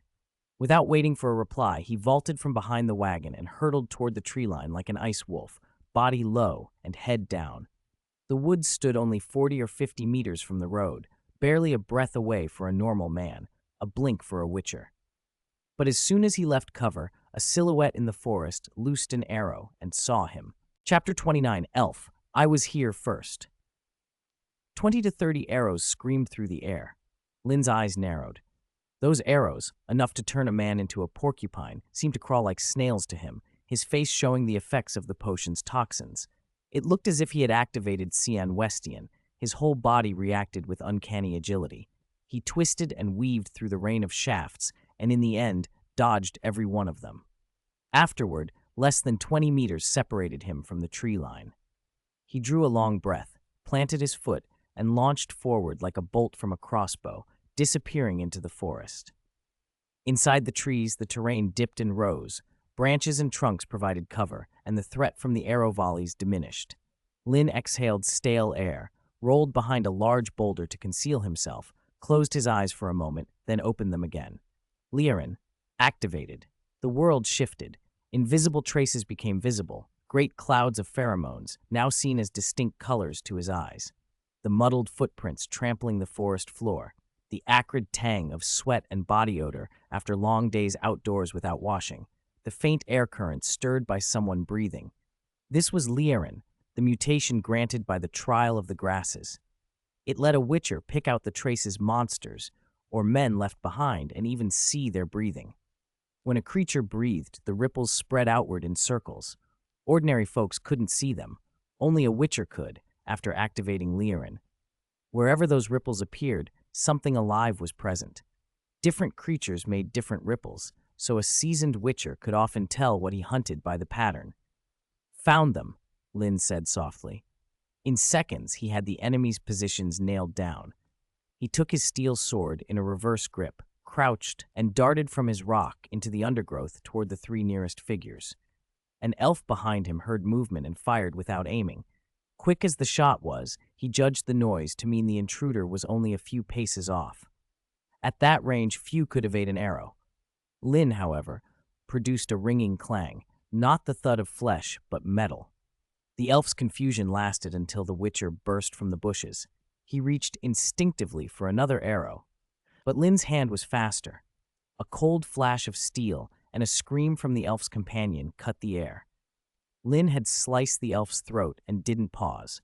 Without waiting for a reply, he vaulted from behind the wagon and hurtled toward the tree line like an ice wolf, body low and head down. The woods stood only 40 or 50 meters from the road, barely a breath away for a normal man, a blink for a witcher. But as soon as he left cover, a silhouette in the forest loosed an arrow and saw him. Chapter 29, Elf, I was here first. 20 to 30 arrows screamed through the air. Linn's eyes narrowed. Those arrows, enough to turn a man into a porcupine, seemed to crawl like snails to him, his face showing the effects of the potion's toxins. It looked as if he had activated Cian Westian. His whole body reacted with uncanny agility. He twisted and weaved through the rain of shafts, and in the end, dodged every one of them. Afterward, less than 20 meters separated him from the tree line. He drew a long breath, planted his foot, and launched forward like a bolt from a crossbow, disappearing into the forest. Inside the trees, the terrain dipped and rose. Branches and trunks provided cover, and the threat from the arrow volleys diminished. Linn exhaled stale air, rolled behind a large boulder to conceal himself, closed his eyes for a moment, then opened them again. Eredin, activated. The world shifted. Invisible traces became visible, great clouds of pheromones, now seen as distinct colors to his eyes. The muddled footprints trampling the forest floor, the acrid tang of sweat and body odor after long days outdoors without washing, the faint air current stirred by someone breathing. This was Eredin, the mutation granted by the trial of the grasses. It let a witcher pick out the traces monsters, or men left behind, and even see their breathing. When a creature breathed, the ripples spread outward in circles. Ordinary folks couldn't see them. Only a witcher could, after activating Eredin. Wherever those ripples appeared, something alive was present. Different creatures made different ripples, so a seasoned witcher could often tell what he hunted by the pattern. "Found them," Linn said softly. In seconds, he had the enemy's positions nailed down. He took his steel sword in a reverse grip, crouched, and darted from his rock into the undergrowth toward the three nearest figures. An elf behind him heard movement and fired without aiming. Quick as the shot was, he judged the noise to mean the intruder was only a few paces off. At that range, few could evade an arrow. Linn, however, produced a ringing clang, not the thud of flesh, but metal. The elf's confusion lasted until the witcher burst from the bushes. He reached instinctively for another arrow, but Linn's hand was faster. A cold flash of steel and a scream from the elf's companion cut the air. Linn had sliced the elf's throat and didn't pause.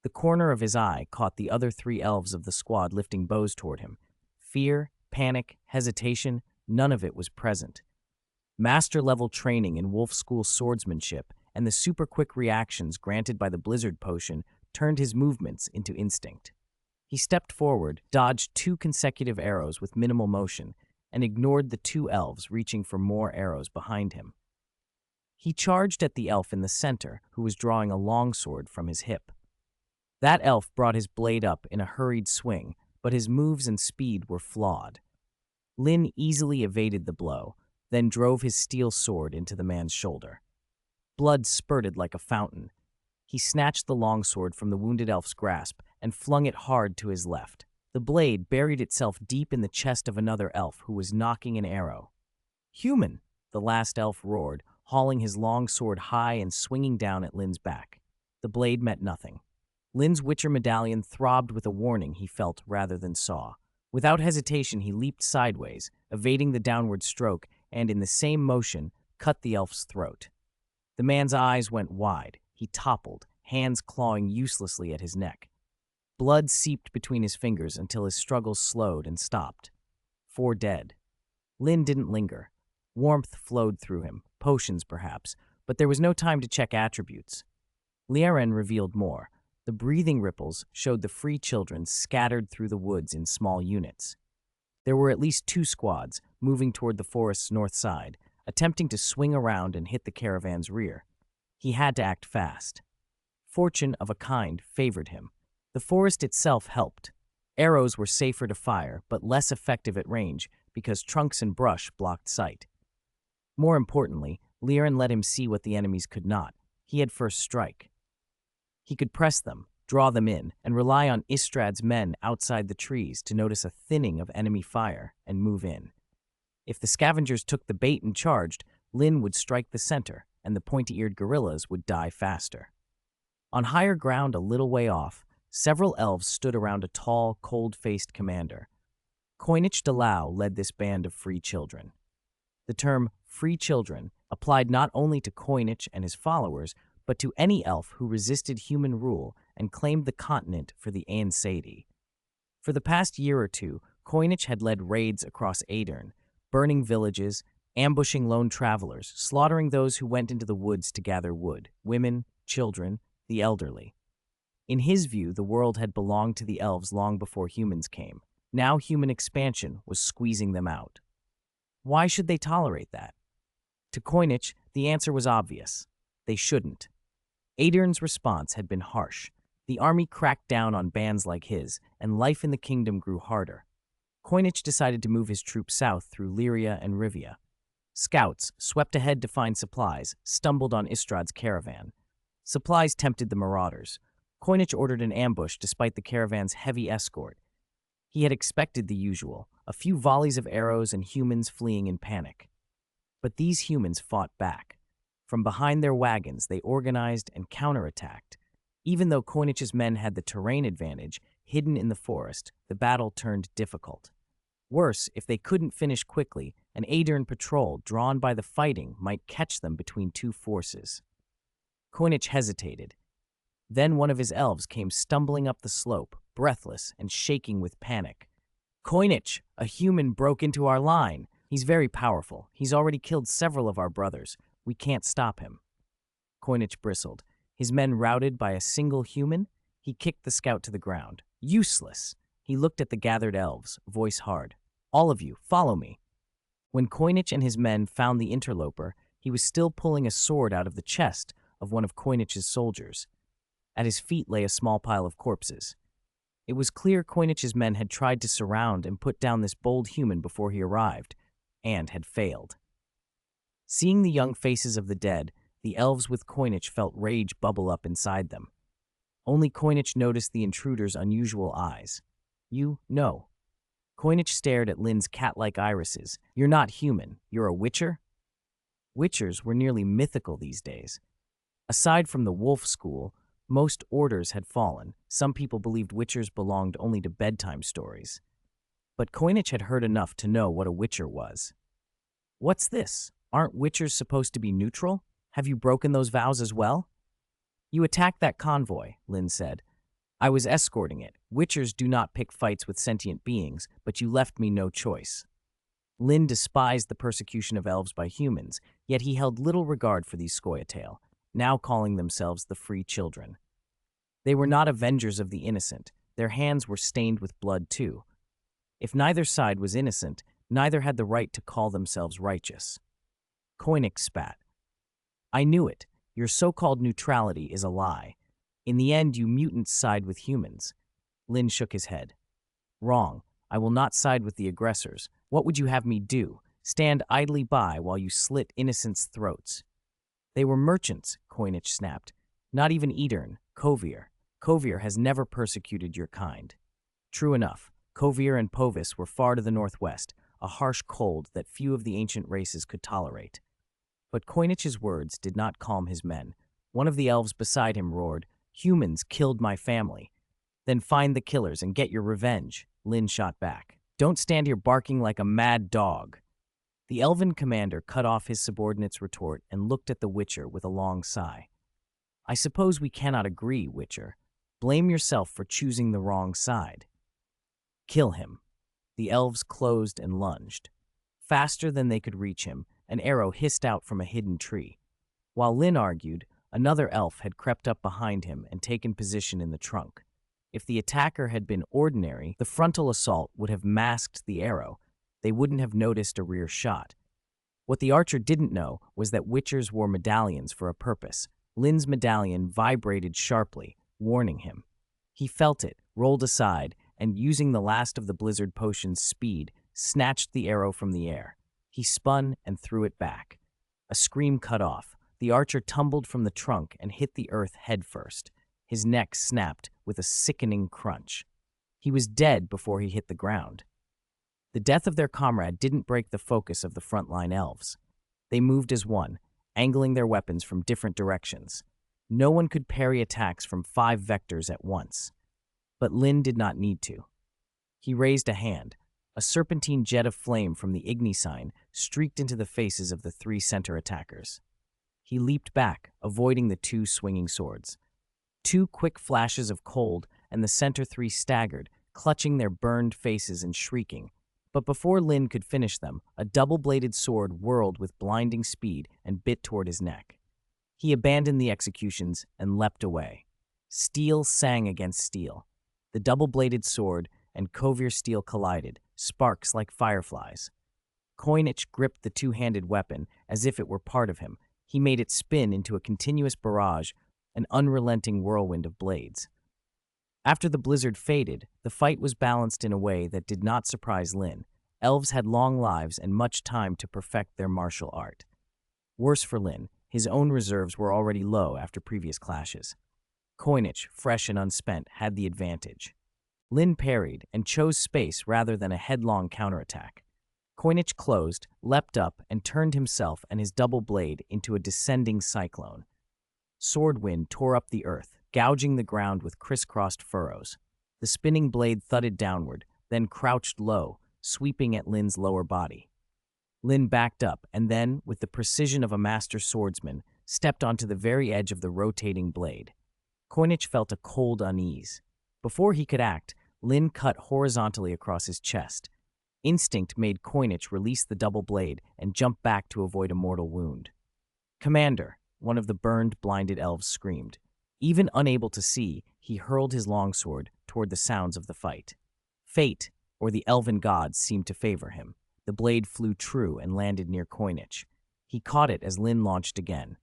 The corner of his eye caught the other 3 elves of the squad lifting bows toward him. Fear, panic, hesitation, none of it was present. Master-level training in wolf school swordsmanship and the super-quick reactions granted by the blizzard potion turned his movements into instinct. He stepped forward, dodged 2 consecutive arrows with minimal motion, and ignored the 2 elves reaching for more arrows behind him. He charged at the elf in the center, who was drawing a longsword from his hip. That elf brought his blade up in a hurried swing, but his moves and speed were flawed. Linn easily evaded the blow, then drove his steel sword into the man's shoulder. Blood spurted like a fountain. He snatched the longsword from the wounded elf's grasp and flung it hard to his left. The blade buried itself deep in the chest of another elf who was knocking an arrow. "Human!" the last elf roared, hauling his long sword high and swinging down at Linn's back. The blade met nothing. Linn's Witcher medallion throbbed with a warning he felt rather than saw. Without hesitation, he leaped sideways, evading the downward stroke, and in the same motion, cut the elf's throat. The man's eyes went wide. He toppled, hands clawing uselessly at his neck. Blood seeped between his fingers until his struggles slowed and stopped. 4 dead. Linn didn't linger. Warmth flowed through him, potions perhaps, but there was no time to check attributes. Eredin revealed more. The breathing ripples showed the free children scattered through the woods in small units. There were at least 2 squads moving toward the forest's north side, attempting to swing around and hit the caravan's rear. He had to act fast. Fortune of a kind favored him. The forest itself helped. Arrows were safer to fire, but less effective at range because trunks and brush blocked sight. More importantly, Eredin let him see what the enemies could not. He had first strike. He could press them, draw them in, and rely on Istrad's men outside the trees to notice a thinning of enemy fire and move in. If the scavengers took the bait and charged, Linn would strike the center, and the pointy-eared guerrillas would die faster. On higher ground a little way off, several elves stood around a tall, cold-faced commander. Coinage Delau led this band of free children. The term free children applied not only to Coinage and his followers, but to any elf who resisted human rule and claimed the continent for the Aen Seidi. For the past year or 2, Coinage had led raids across Eredin, burning villages, ambushing lone travelers, slaughtering those who went into the woods to gather wood, women, children, the elderly. In his view, the world had belonged to the elves long before humans came. Now human expansion was squeezing them out. Why should they tolerate that? To Coinage, the answer was obvious. They shouldn't. Eredin's response had been harsh. The army cracked down on bands like his, and life in the kingdom grew harder. Coinage decided to move his troops south through Lyria and Rivia. Scouts, swept ahead to find supplies, stumbled on Istrad's caravan. Supplies tempted the marauders. Coinage ordered an ambush despite the caravan's heavy escort. He had expected the usual, a few volleys of arrows and humans fleeing in panic. But these humans fought back. From behind their wagons, they organized and counterattacked. Even though Coinage's men had the terrain advantage, hidden in the forest, the battle turned difficult. Worse, if they couldn't finish quickly, an Eredin patrol drawn by the fighting might catch them between 2 forces. Coinage hesitated. Then one of his elves came stumbling up the slope, breathless and shaking with panic. "Coinage, a human broke into our line. He's very powerful. He's already killed several of our brothers. We can't stop him." Coinage bristled. His men routed by a single human? He kicked the scout to the ground. Useless! He looked at the gathered elves, voice hard. "All of you, follow me." When Coinage and his men found the interloper, he was still pulling a sword out of the chest of one of Coinage's soldiers. At his feet lay a small pile of corpses. It was clear Coinage's men had tried to surround and put down this bold human before he arrived, and had failed. Seeing the young faces of the dead, the elves with Coinage felt rage bubble up inside them. Only Coinage noticed the intruder's unusual eyes. "You, no." Coinage stared at Linn's cat-like irises. "You're not human. You're a witcher?" Witchers were nearly mythical these days. Aside from the wolf school, most orders had fallen. Some people believed witchers belonged only to bedtime stories. But Coinage had heard enough to know what a witcher was. "What's this? Aren't witchers supposed to be neutral? Have you broken those vows as well?" "You attacked that convoy," Linn said. I was escorting it. Witchers do not pick fights with sentient beings, but you left me no choice. Linn despised the persecution of elves by humans, yet he held little regard for these Scoia'tael, now calling themselves the Free Children. They were not avengers of the innocent. Their hands were stained with blood too. If neither side was innocent, neither had the right to call themselves righteous. Koinik spat. I knew it. Your so-called neutrality is a lie. In the end, you mutants side with humans. Linn shook his head. Wrong. I will not side with the aggressors. What would you have me do? Stand idly by while you slit innocents' throats? They were merchants, Koinich snapped. Not even Eredin, Kovir. Kovir has never persecuted your kind. True enough, Kovir and Povis were far to the northwest, a harsh cold that few of the ancient races could tolerate. But Koinich's words did not calm his men. One of the elves beside him roared, Humans killed my family. Then find the killers and get your revenge, Linn shot back. Don't stand here barking like a mad dog. The elven commander cut off his subordinate's retort and looked at the Witcher with a long sigh. I suppose we cannot agree, Witcher. Blame yourself for choosing the wrong side. Kill him. The elves closed and lunged. Faster than they could reach him, an arrow hissed out from a hidden tree. While Linn argued, another elf had crept up behind him and taken position in the trunk. If the attacker had been ordinary, the frontal assault would have masked the arrow. They wouldn't have noticed a rear shot. What the archer didn't know was that Witchers wore medallions for a purpose. Linn's medallion vibrated sharply, warning him. He felt it, rolled aside, and using the last of the blizzard potion's speed, snatched the arrow from the air. He spun and threw it back. A scream cut off. The archer tumbled from the trunk and hit the earth headfirst. His neck snapped with a sickening crunch. He was dead before he hit the ground. The death of their comrade didn't break the focus of the frontline elves. They moved as one, angling their weapons from different directions. No one could parry attacks from 5 vectors at once. But Linn did not need to. He raised a hand. A serpentine jet of flame from the Igni sign streaked into the faces of the 3 center attackers. He leaped back, avoiding the 2 swinging swords. 2 quick flashes of cold, and the center 3 staggered, clutching their burned faces and shrieking. But before Linn could finish them, a double-bladed sword whirled with blinding speed and bit toward his neck. He abandoned the executions and leapt away. Steel sang against steel. The double-bladed sword and Kovir steel collided, sparks like fireflies. Koinich gripped the 2-handed weapon as if it were part of him. He made it spin into a continuous barrage, an unrelenting whirlwind of blades. After the blizzard faded, the fight was balanced in a way that did not surprise Linn. Elves had long lives and much time to perfect their martial art. Worse for Linn, his own reserves were already low after previous clashes. Koinich, fresh and unspent, had the advantage. Linn parried and chose space rather than a headlong counterattack. Koinich closed, leapt up, and turned himself and his double blade into a descending cyclone. Sword wind tore up the earth, gouging the ground with crisscrossed furrows. The spinning blade thudded downward, then crouched low, sweeping at Linn's lower body. Linn backed up and then, with the precision of a master swordsman, stepped onto the very edge of the rotating blade. Koinich felt a cold unease. Before he could act, Linn cut horizontally across his chest. Instinct made Koinich release the double blade and jump back to avoid a mortal wound. Commander, one of the burned, blinded elves screamed. Even unable to see, he hurled his longsword toward the sounds of the fight. Fate, or the elven gods, seemed to favor him. The blade flew true and landed near Koinich. He caught it as Linn launched again.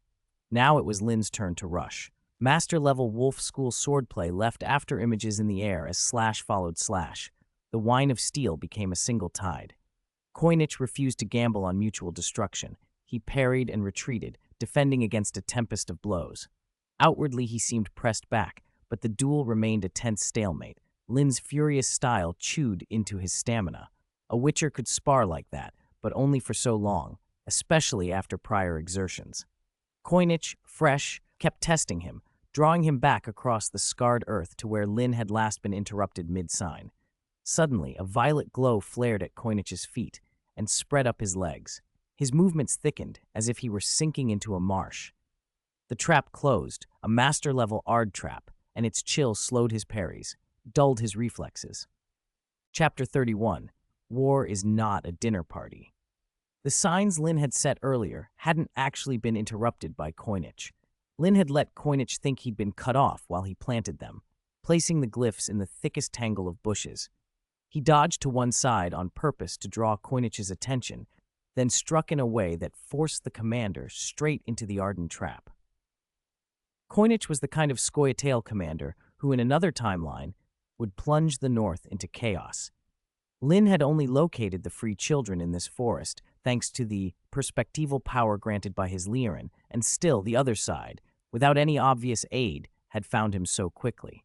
Now it was Linn's turn to rush. Master-level Wolf School swordplay left after images in the air as slash followed slash. The whine of steel became a single tide. Koinich refused to gamble on mutual destruction. He parried and retreated, defending against a tempest of blows. Outwardly, he seemed pressed back, but the duel remained a tense stalemate. Linn's furious style chewed into his stamina. A Witcher could spar like that, but only for so long, especially after prior exertions. Koinich, fresh, kept testing him, drawing him back across the scarred earth to where Linn had last been interrupted mid-sign. Suddenly, a violet glow flared at Koinich's feet and spread up his legs. His movements thickened, as if he were sinking into a marsh. The trap closed, a master-level Ard trap. and its chill slowed his parries, dulled his reflexes. Chapter 31. War is not a dinner party. The signs Linn had set earlier hadn't actually been interrupted by coinage. Linn had let coinage think he'd been cut off while he planted them, placing the glyphs in the thickest tangle of bushes. He dodged to one side on purpose to draw coinage's attention, then struck in a way that forced the commander straight into the Ardent trap. Coinage was the kind of Scoia'tael commander who, in another timeline, would plunge the North into chaos. Linn had only located the free children in this forest thanks to the perspectival power granted by his Lirin, and still the other side, without any obvious aid, had found him so quickly.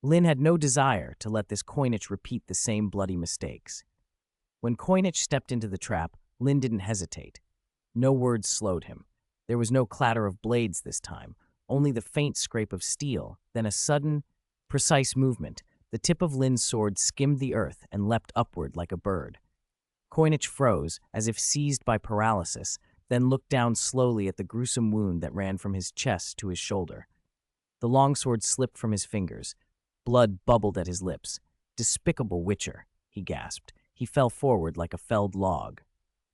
Linn had no desire to let this coinage repeat the same bloody mistakes. When coinage stepped into the trap, Linn didn't hesitate. No words slowed him. There was no clatter of blades this time, only the faint scrape of steel, then a sudden, precise movement. The tip of Linn's sword skimmed the earth and leapt upward like a bird. Coinage froze, as if seized by paralysis, then looked down slowly at the gruesome wound that ran from his chest to his shoulder. The longsword slipped from his fingers. Blood bubbled at his lips. "Despicable Witcher," he gasped. He fell forward like a felled log.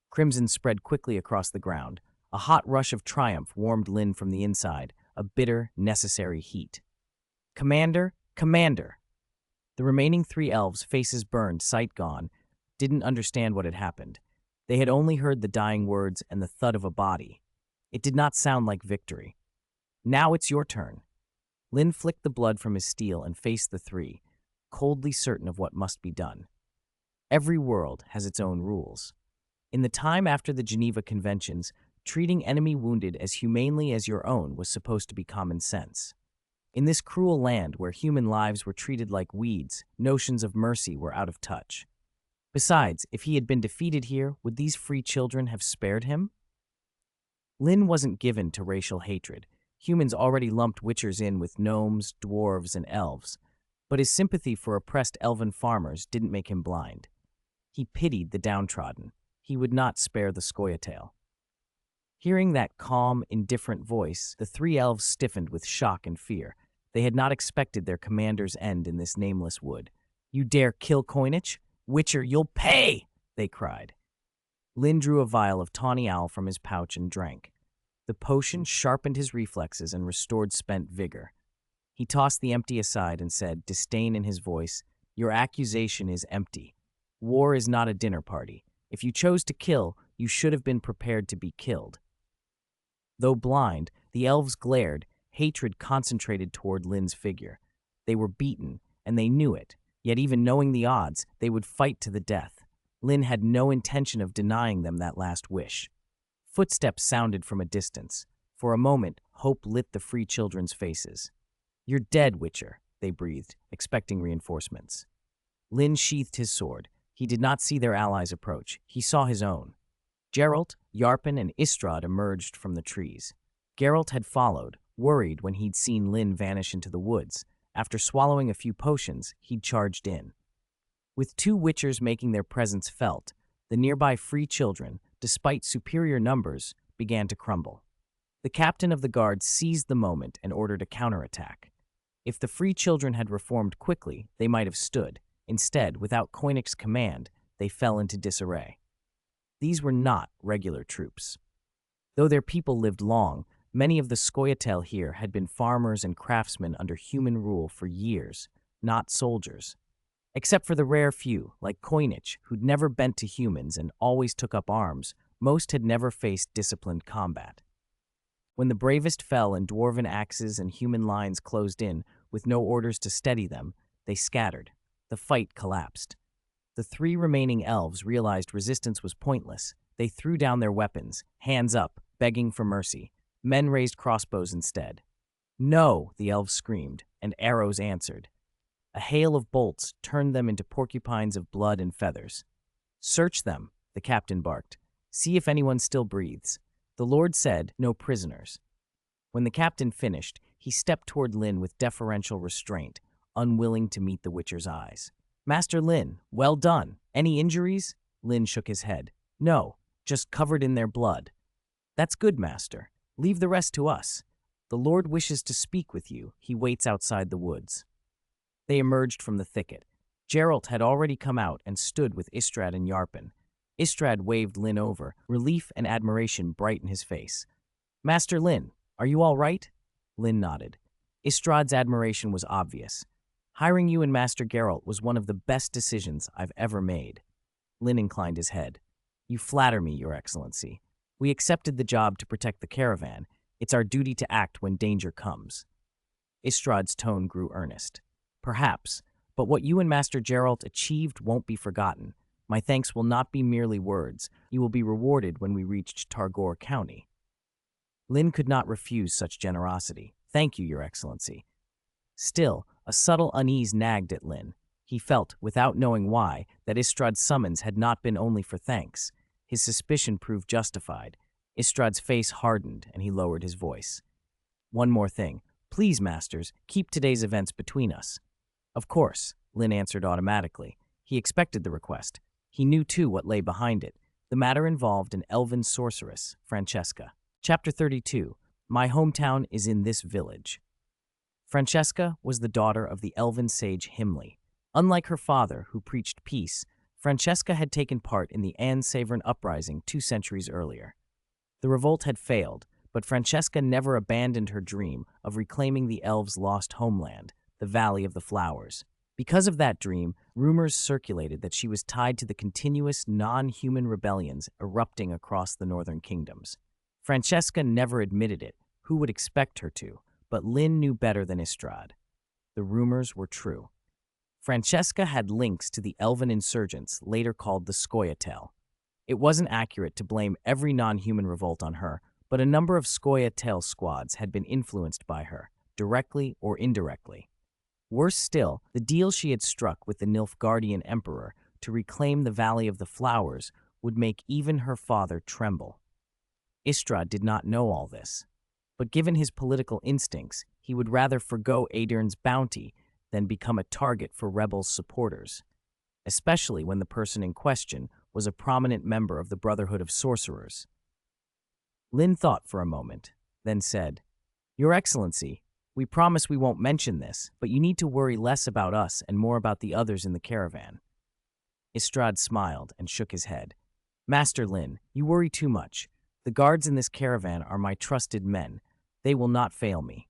Crimson spread quickly across the ground. A hot rush of triumph warmed Linn from the inside, a bitter, necessary heat. "Commander! Commander!" The remaining 3 elves, faces burned, sight gone, didn't understand what had happened. They had only heard the dying words and the thud of a body. It did not sound like victory. "Now it's your turn." Linn flicked the blood from his steel and faced the 3, coldly certain of what must be done. Every world has its own rules. In the time after the Geneva Conventions, treating enemy wounded as humanely as your own was supposed to be common sense. In this cruel land where human lives were treated like weeds, notions of mercy were out of touch. Besides, if he had been defeated here, would these free children have spared him? Linn wasn't given to racial hatred. Humans already lumped Witchers in with gnomes, dwarves, and elves, but his sympathy for oppressed elven farmers didn't make him blind. He pitied the downtrodden. He would not spare the Scoia'tael. Hearing that calm, indifferent voice, the 3 elves stiffened with shock and fear. They had not expected their commander's end in this nameless wood. "You dare kill coinage? Witcher, you'll pay!" they cried. Linn drew a vial of tawny owl from his pouch and drank. The potion sharpened his reflexes and restored spent vigor. He tossed the empty aside and said, disdain in his voice, "Your accusation is empty. War is not a dinner party. If you chose to kill, you should have been prepared to be killed." Though blind, the elves glared, hatred concentrated toward Linn's figure. They were beaten, and they knew it, yet even knowing the odds, they would fight to the death. Linn had no intention of denying them that last wish. Footsteps sounded from a distance. For a moment, hope lit the free children's faces. "You're dead, Witcher," they breathed, expecting reinforcements. Linn sheathed his sword. He did not see their allies approach. He saw his own. Geralt, Yarpen, and Istrad emerged from the trees. Geralt had followed, worried when he'd seen Linn vanish into the woods. After swallowing a few potions, he'd charged in. With 2 Witchers making their presence felt, the nearby free children, despite superior numbers, began to crumble. The captain of the guard seized the moment and ordered a counterattack. If the free children had reformed quickly, they might have stood. Instead, without Koenig's command, they fell into disarray. These were not regular troops. Though their people lived long, many of the Scoia'tael here had been farmers and craftsmen under human rule for years, not soldiers. Except for the rare few, like Coinage, who'd never bent to humans and always took up arms, most had never faced disciplined combat. When the bravest fell and dwarven axes and human lines closed in, with no orders to steady them, they scattered. The fight collapsed. The 3 remaining elves realized resistance was pointless. They threw down their weapons, hands up, begging for mercy. Men raised crossbows instead. "No!" the elves screamed, and arrows answered. A hail of bolts turned them into porcupines of blood and feathers. "Search them," the captain barked. "See if anyone still breathes." The Lord said, "No prisoners." When the captain finished, he stepped toward Linn with deferential restraint, unwilling to meet the Witcher's eyes. "Master Linn, well done. Any injuries?" Linn shook his head. "No, just covered in their blood." "That's good, master. Leave the rest to us." The Lord wishes to speak with you. He waits outside the woods." They emerged from the thicket. Geralt had already come out and stood with Istrad and Yarpen. Istrad waved Linn over, relief and admiration bright in his face. "Master Linn, are you all right?" Linn nodded. Istrad's admiration was obvious. "Hiring you and Master Geralt was one of the best decisions I've ever made." Linn inclined his head. "You flatter me, Your Excellency. We accepted the job to protect the caravan. It's our duty to act when danger comes." Istrad's tone grew earnest. "Perhaps, but what you and Master Geralt achieved won't be forgotten. My thanks will not be merely words. You will be rewarded when we reach Targor County." Linn could not refuse such generosity. "Thank you, Your Excellency." Still, a subtle unease nagged at Linn. He felt, without knowing why, that Istrad's summons had not been only for thanks. His suspicion proved justified. Istrad's face hardened, and he lowered his voice. "One more thing. Please, masters, keep today's events between us." "Of course," Linn answered automatically. He expected the request. He knew, too, what lay behind it. The matter involved an elven sorceress, Francesca. Chapter 32. My hometown is in this village. Francesca was the daughter of the elven sage Himli. Unlike her father, who preached peace, Francesca had taken part in the Ansevern uprising 2 centuries earlier. The revolt had failed, but Francesca never abandoned her dream of reclaiming the elves' lost homeland, the Valley of the Flowers. Because of that dream, rumors circulated that she was tied to the continuous non-human rebellions erupting across the northern kingdoms. Francesca never admitted it. Who would expect her to? But Linn knew better than Istrad. The rumors were true. Francesca had links to the elven insurgents, later called the Scoia'tael. It wasn't accurate to blame every non-human revolt on her, but a number of Scoia'tael squads had been influenced by her, directly or indirectly. Worse still, the deal she had struck with the Nilfgaardian emperor to reclaim the Valley of the Flowers would make even her father tremble. Istrad did not know all this, but given his political instincts, he would rather forgo Aedern's bounty than become a target for rebels' supporters, especially when the person in question was a prominent member of the Brotherhood of Sorcerers. Linn thought for a moment, then said, "Your Excellency, we promise we won't mention this, but you need to worry less about us and more about the others in the caravan." Istrad smiled and shook his head. "Master Linn, you worry too much. The guards in this caravan are my trusted men. They will not fail me.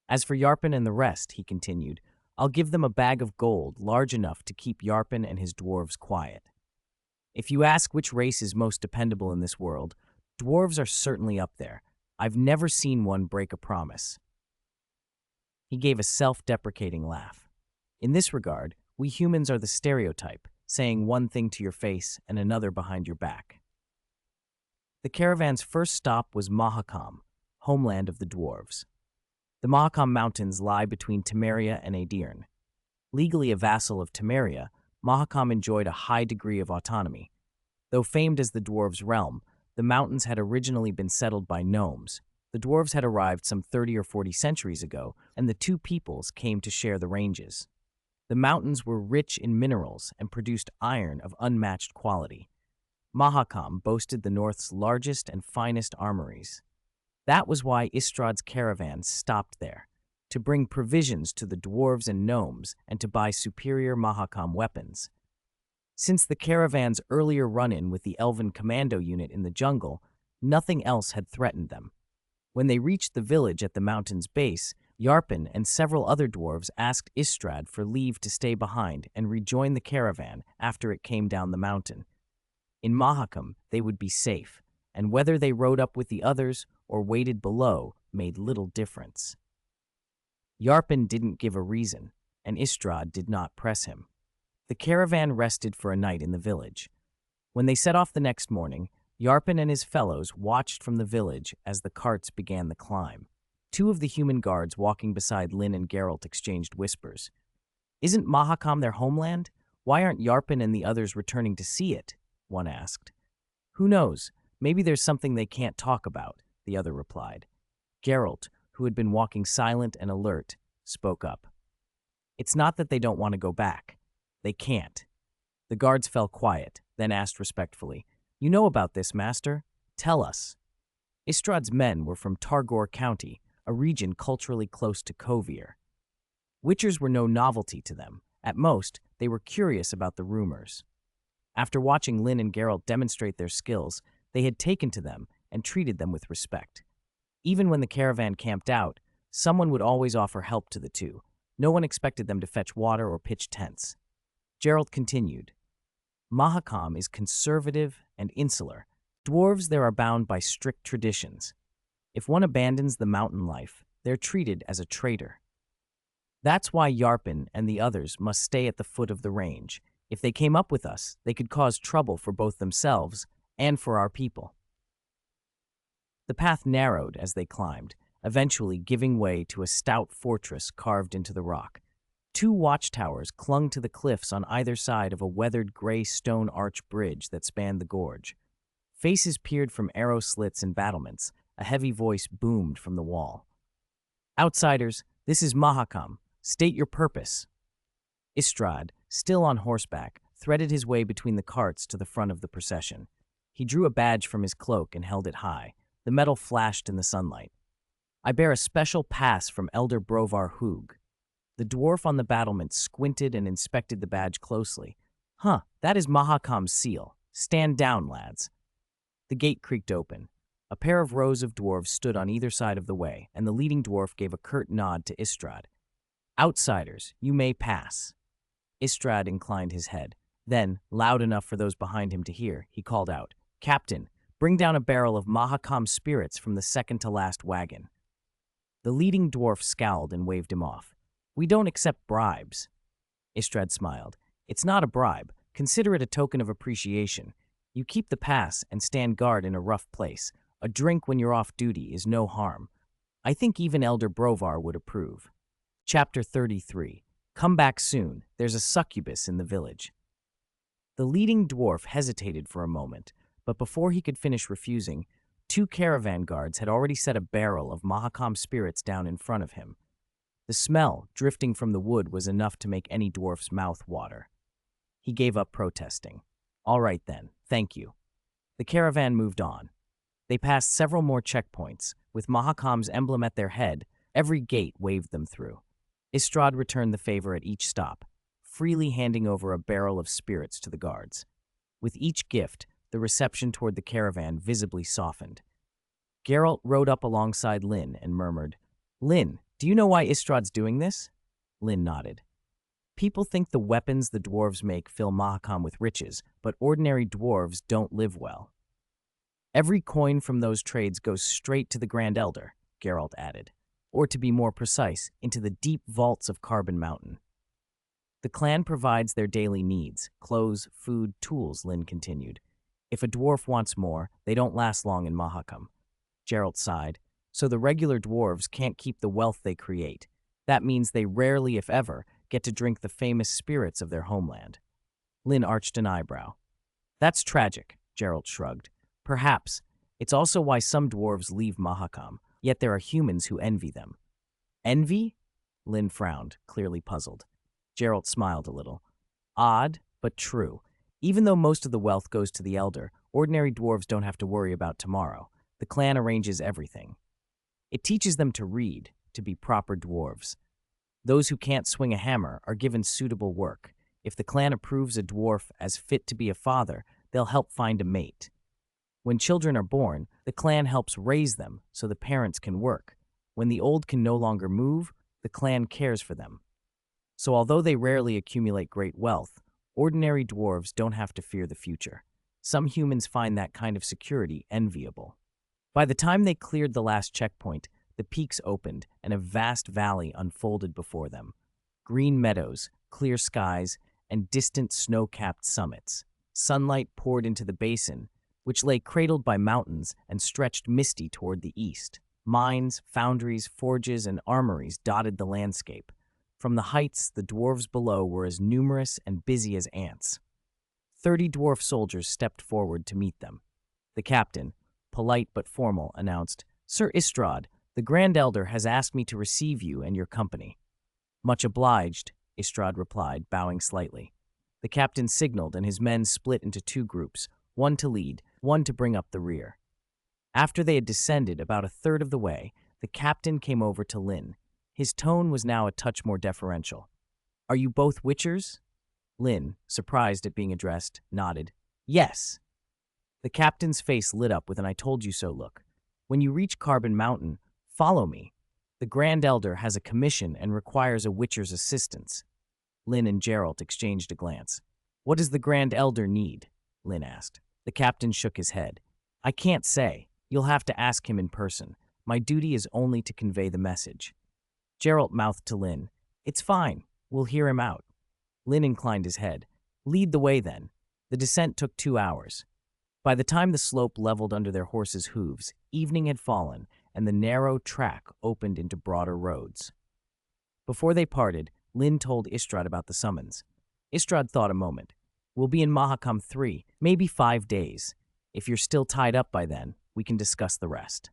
As for Yarpen and the rest," he continued, "I'll give them a bag of gold large enough to keep Yarpen and his dwarves quiet. If you ask which race is most dependable in this world, dwarves are certainly up there. I've never seen one break a promise." He gave a self-deprecating laugh. "In this regard, we humans are the stereotype, saying one thing to your face and another behind your back." The caravan's first stop was Mahakam, homeland of the dwarves. The Mahakam Mountains lie between Temeria and Aedirn. Legally a vassal of Temeria, Mahakam enjoyed a high degree of autonomy. Though famed as the dwarves' realm, the mountains had originally been settled by gnomes. The dwarves had arrived some 30 or 40 centuries ago, and the two peoples came to share the ranges. The mountains were rich in minerals and produced iron of unmatched quality. Mahakam boasted the North's largest and finest armories. That was why Istrad's caravan stopped there, to bring provisions to the dwarves and gnomes and to buy superior Mahakam weapons. Since the caravan's earlier run-in with the elven commando unit in the jungle, nothing else had threatened them. When they reached the village at the mountain's base, Yarpen and several other dwarves asked Istrad for leave to stay behind and rejoin the caravan after it came down the mountain. In Mahakam, they would be safe, and whether they rode up with the others or waited below made little difference. Yarpen didn't give a reason, and Istrad did not press him. The caravan rested for a night in the village. When they set off the next morning, Yarpen and his fellows watched from the village as the carts began the climb. Two of the human guards walking beside Linn and Geralt exchanged whispers. "Isn't Mahakam their homeland? Why aren't Yarpen and the others returning to see it?" one asked. "Who knows? Maybe there's something they can't talk about," the other replied. Geralt, who had been walking silent and alert, spoke up. "It's not that they don't want to go back. They can't." The guards fell quiet, then asked respectfully, "You know about this, master? Tell us." Istrad's men were from Targor County, a region culturally close to Kovir. Witchers were no novelty to them. At most, they were curious about the rumors. After watching Linn and Geralt demonstrate their skills, they had taken to them and treated them with respect. Even when the caravan camped out, someone would always offer help to the two. No one expected them to fetch water or pitch tents. Geralt continued, Mahakam is conservative and insular. Dwarves there are bound by strict traditions. If one abandons the mountain life, they're treated as a traitor. That's why Yarpen and the others must stay at the foot of the range. If they came up with us, they could cause trouble for both themselves and for our people. The path narrowed as they climbed, eventually giving way to a stout fortress carved into the rock. 2 watchtowers clung to the cliffs on either side of a weathered gray stone arch bridge that spanned the gorge. Faces peered from arrow slits and battlements. A heavy voice boomed from the wall. Outsiders, this is Mahakam. State your purpose. Istrad, still on horseback, threaded his way between the carts to the front of the procession. He drew a badge from his cloak and held it high. The metal flashed in the sunlight. I bear a special pass from Elder Brovar Hoog. The dwarf on the battlement squinted and inspected the badge closely. Huh, that is Mahakam's seal. Stand down, lads. The gate creaked open. A pair of rows of dwarves stood on either side of the way, and the leading dwarf gave a curt nod to Istrad. Outsiders, you may pass. Istrad inclined his head. Then, loud enough for those behind him to hear, he called out, Captain, bring down a barrel of Mahakam spirits from the second-to-last wagon. The leading dwarf scowled and waved him off. We don't accept bribes. Istrad smiled. It's not a bribe. Consider it a token of appreciation. You keep the pass and stand guard in a rough place. A drink when you're off duty is no harm. I think even Elder Brovar would approve. Chapter 33. Come back soon. There's a succubus in the village. The leading dwarf hesitated for a moment, but before he could finish refusing, 2 caravan guards had already set a barrel of Mahakam spirits down in front of him. The smell, drifting from the wood, was enough to make any dwarf's mouth water. He gave up protesting. All right then, thank you. The caravan moved on. They passed several more checkpoints. With Mahakam's emblem at their head, every gate waved them through. Istrad returned the favor at each stop, freely handing over a barrel of spirits to the guards. With each gift, the reception toward the caravan visibly softened. Geralt rode up alongside Linn and murmured, Linn, do you know why Istrad's doing this? Linn nodded. People think the weapons the dwarves make fill Mahakam with riches, but ordinary dwarves don't live well. Every coin from those trades goes straight to the Grand Elder, Geralt added, or to be more precise, into the deep vaults of Carbon Mountain. The clan provides their daily needs, clothes, food, tools, Linn continued. If a dwarf wants more, they don't last long in Mahakam. Geralt sighed. So the regular dwarves can't keep the wealth they create. That means they rarely, if ever, get to drink the famous spirits of their homeland. Linn arched an eyebrow. That's tragic, Geralt shrugged. Perhaps. It's also why some dwarves leave Mahakam, yet there are humans who envy them. Envy? Linn frowned, clearly puzzled. Geralt smiled a little. Odd, but true. Even though most of the wealth goes to the Elder, ordinary dwarves don't have to worry about tomorrow. The clan arranges everything. It teaches them to read, to be proper dwarves. Those who can't swing a hammer are given suitable work. If the clan approves a dwarf as fit to be a father, they'll help find a mate. When children are born, the clan helps raise them so the parents can work. When the old can no longer move, the clan cares for them. So although they rarely accumulate great wealth, ordinary dwarves don't have to fear the future. Some humans find that kind of security enviable. By the time they cleared the last checkpoint, the peaks opened and a vast valley unfolded before them. Green meadows, clear skies, and distant snow-capped summits. Sunlight poured into the basin, which lay cradled by mountains and stretched misty toward the east. Mines, foundries, forges, and armories dotted the landscape. From the heights, the dwarves below were as numerous and busy as ants. 30 dwarf soldiers stepped forward to meet them. The captain, polite but formal, announced, Sir Istrad, the Grand Elder has asked me to receive you and your company. Much obliged, Istrad replied, bowing slightly. The captain signaled and his men split into 2 groups, one to lead, one to bring up the rear. After they had descended about a third of the way, The captain came over to Linn. His tone was now a touch more deferential. "Are you both Witchers?" Linn, surprised at being addressed, nodded. "Yes." The captain's face lit up with an "I told you so" look. "When you reach Carbon Mountain, follow me. The Grand Elder has a commission and requires a Witcher's assistance." Linn and Geralt exchanged a glance. "What does the Grand Elder need?" Linn asked. The captain shook his head. "I can't say. You'll have to ask him in person. My duty is only to convey the message." Geralt mouthed to Linn, "It's fine. We'll hear him out." Linn inclined his head. "Lead the way, then." The descent took 2 hours. By the time the slope leveled under their horses' hooves, evening had fallen, and the narrow track opened into broader roads. Before they parted, Linn told Istrad about the summons. Istrad thought a moment. "We'll be in Mahakam 3, maybe 5 days. If you're still tied up by then, we can discuss the rest."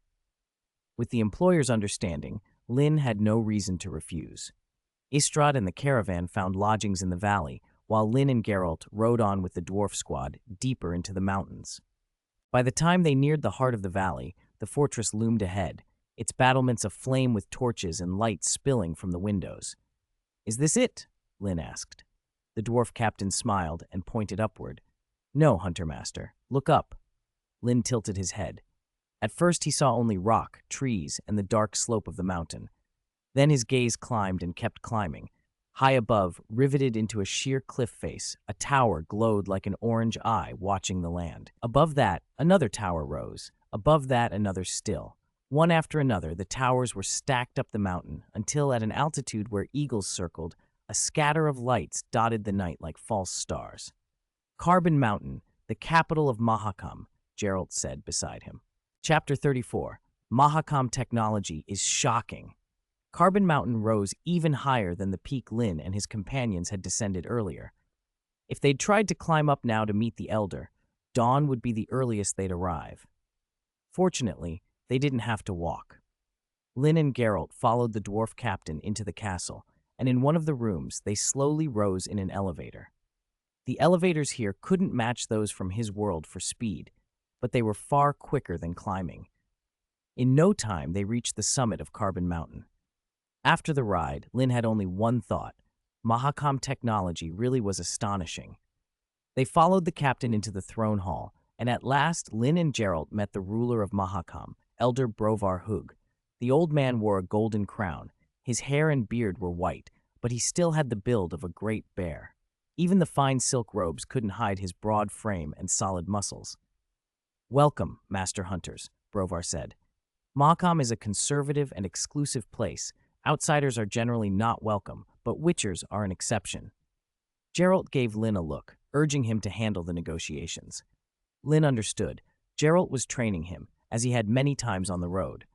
With the employer's understanding, Linn had no reason to refuse. Istrad and the caravan found lodgings in the valley, while Linn and Geralt rode on with the dwarf squad deeper into the mountains. By the time they neared the heart of the valley, the fortress loomed ahead, its battlements aflame with torches and light spilling from the windows. "Is this it?" Linn asked. The dwarf captain smiled and pointed upward. "No, Hunter Master. Look up." Linn tilted his head. At first he saw only rock, trees, and the dark slope of the mountain. Then his gaze climbed and kept climbing. High above, riveted into a sheer cliff face, a tower glowed like an orange eye watching the land. Above that, another tower rose. Above that, another still. One after another, the towers were stacked up the mountain until, at an altitude where eagles circled, a scatter of lights dotted the night like false stars. "Carbon Mountain, the capital of Mahakam," Geralt said beside him. Chapter 34. Mahakam technology is shocking. Carbon Mountain rose even higher than the peak Linn and his companions had descended earlier. If they'd tried to climb up now to meet the Elder, dawn would be the earliest they'd arrive. Fortunately, they didn't have to walk. Linn and Geralt followed the dwarf captain into the castle, and in one of the rooms they slowly rose in an elevator. The elevators here couldn't match those from his world for speed, but they were far quicker than climbing. In no time, they reached the summit of Carbon Mountain. After the ride, Linn had only one thought. Mahakam technology really was astonishing. They followed the captain into the throne hall, and at last Linn and Geralt met the ruler of Mahakam, Elder Brovar Hug. The old man wore a golden crown. His hair and beard were white, but he still had the build of a great bear. Even the fine silk robes couldn't hide his broad frame and solid muscles. "Welcome, Master Hunters," Brovar said. "Mahakam is a conservative and exclusive place. Outsiders are generally not welcome, but Witchers are an exception." Geralt gave Linn a look, urging him to handle the negotiations. Linn understood. Geralt was training him, as he had many times on the road.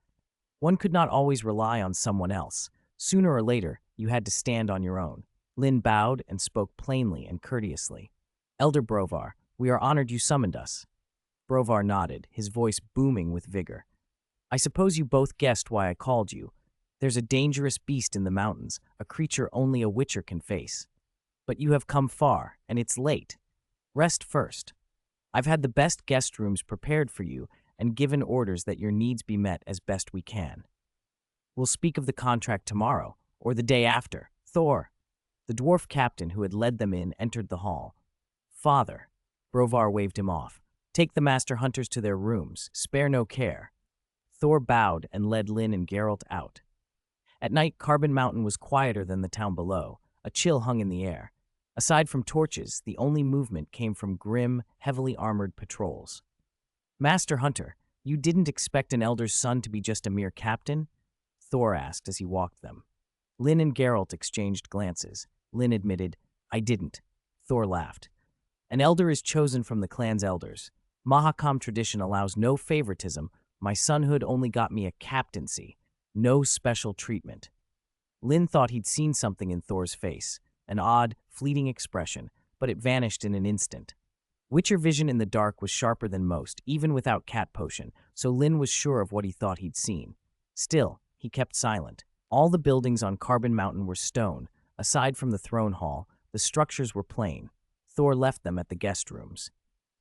One could not always rely on someone else. Sooner or later, you had to stand on your own. Linn bowed and spoke plainly and courteously. "Elder Brovar, we are honored you summoned us." Brovar nodded, his voice booming with vigor. "I suppose you both guessed why I called you. There's a dangerous beast in the mountains, a creature only a Witcher can face. But you have come far, and it's late. Rest first. I've had the best guest rooms prepared for you and given orders that your needs be met as best we can. We'll speak of the contract tomorrow, or the day after. Thor." The dwarf captain who had led them in entered the hall. "Father," Brovar waved him off, "take the master hunters to their rooms. Spare no care." Thor bowed and led Linn and Geralt out. At night, Carbon Mountain was quieter than the town below. A chill hung in the air. Aside from torches, the only movement came from grim, heavily armored patrols. "Master Hunter, you didn't expect an elder's son to be just a mere captain?" Thor asked as he walked them. Linn and Geralt exchanged glances. Linn admitted, "I didn't." Thor laughed. "An elder is chosen from the clan's elders. Mahakam tradition allows no favoritism. My sonhood only got me a captaincy. No special treatment." Linn thought he'd seen something in Thor's face, an odd, fleeting expression, but it vanished in an instant. Witcher vision in the dark was sharper than most, even without cat potion, so Linn was sure of what he thought he'd seen. Still, he kept silent. All the buildings on Carbon Mountain were stone. Aside from the throne hall, the structures were plain. Thor left them at the guest rooms.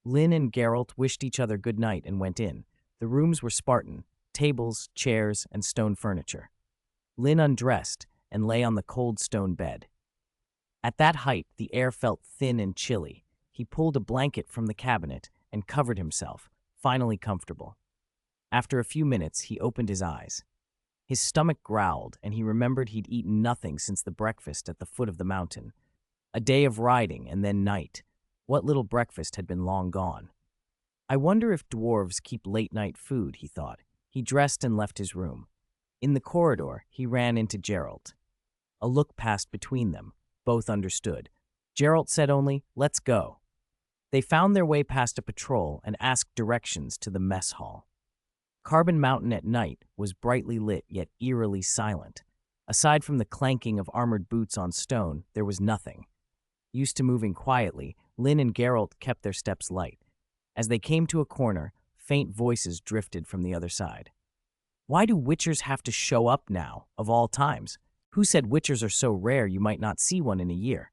Linn and Geralt wished each other good night and went in. The rooms were Spartan, tables, chairs, and stone furniture. Linn undressed and lay on the cold stone bed. At that height, the air felt thin and chilly. He pulled a blanket from the cabinet and covered himself, finally comfortable. After a few minutes, he opened his eyes. His stomach growled, and he remembered he'd eaten nothing since the breakfast at the foot of the mountain. A day of riding and then night. What little breakfast had been long gone. I wonder if dwarves keep late-night food, he thought. He dressed and left his room. In the corridor, he ran into Geralt. A look passed between them. Both understood. Geralt said only, "Let's go." They found their way past a patrol and asked directions to the mess hall. Carbon Mountain at night was brightly lit yet eerily silent. Aside from the clanking of armored boots on stone, there was nothing. Used to moving quietly, Linn and Geralt kept their steps light. As they came to a corner, faint voices drifted from the other side. Why do witchers have to show up now, of all times? Who said witchers are so rare you might not see one in a year?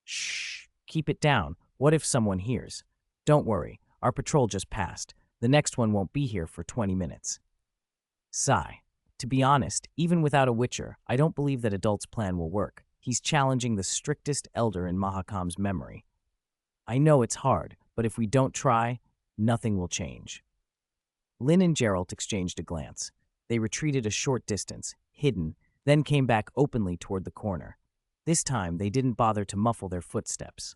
Shh, keep it down. What if someone hears? Don't worry, our patrol just passed. The next one won't be here for 20 minutes. Sigh. To be honest, even without a witcher, I don't believe that Adult's plan will work. He's challenging the strictest elder in Mahakam's memory. I know it's hard, but if we don't try, nothing will change. Linn and Geralt exchanged a glance. They retreated a short distance, hidden, then came back openly toward the corner. This time, they didn't bother to muffle their footsteps.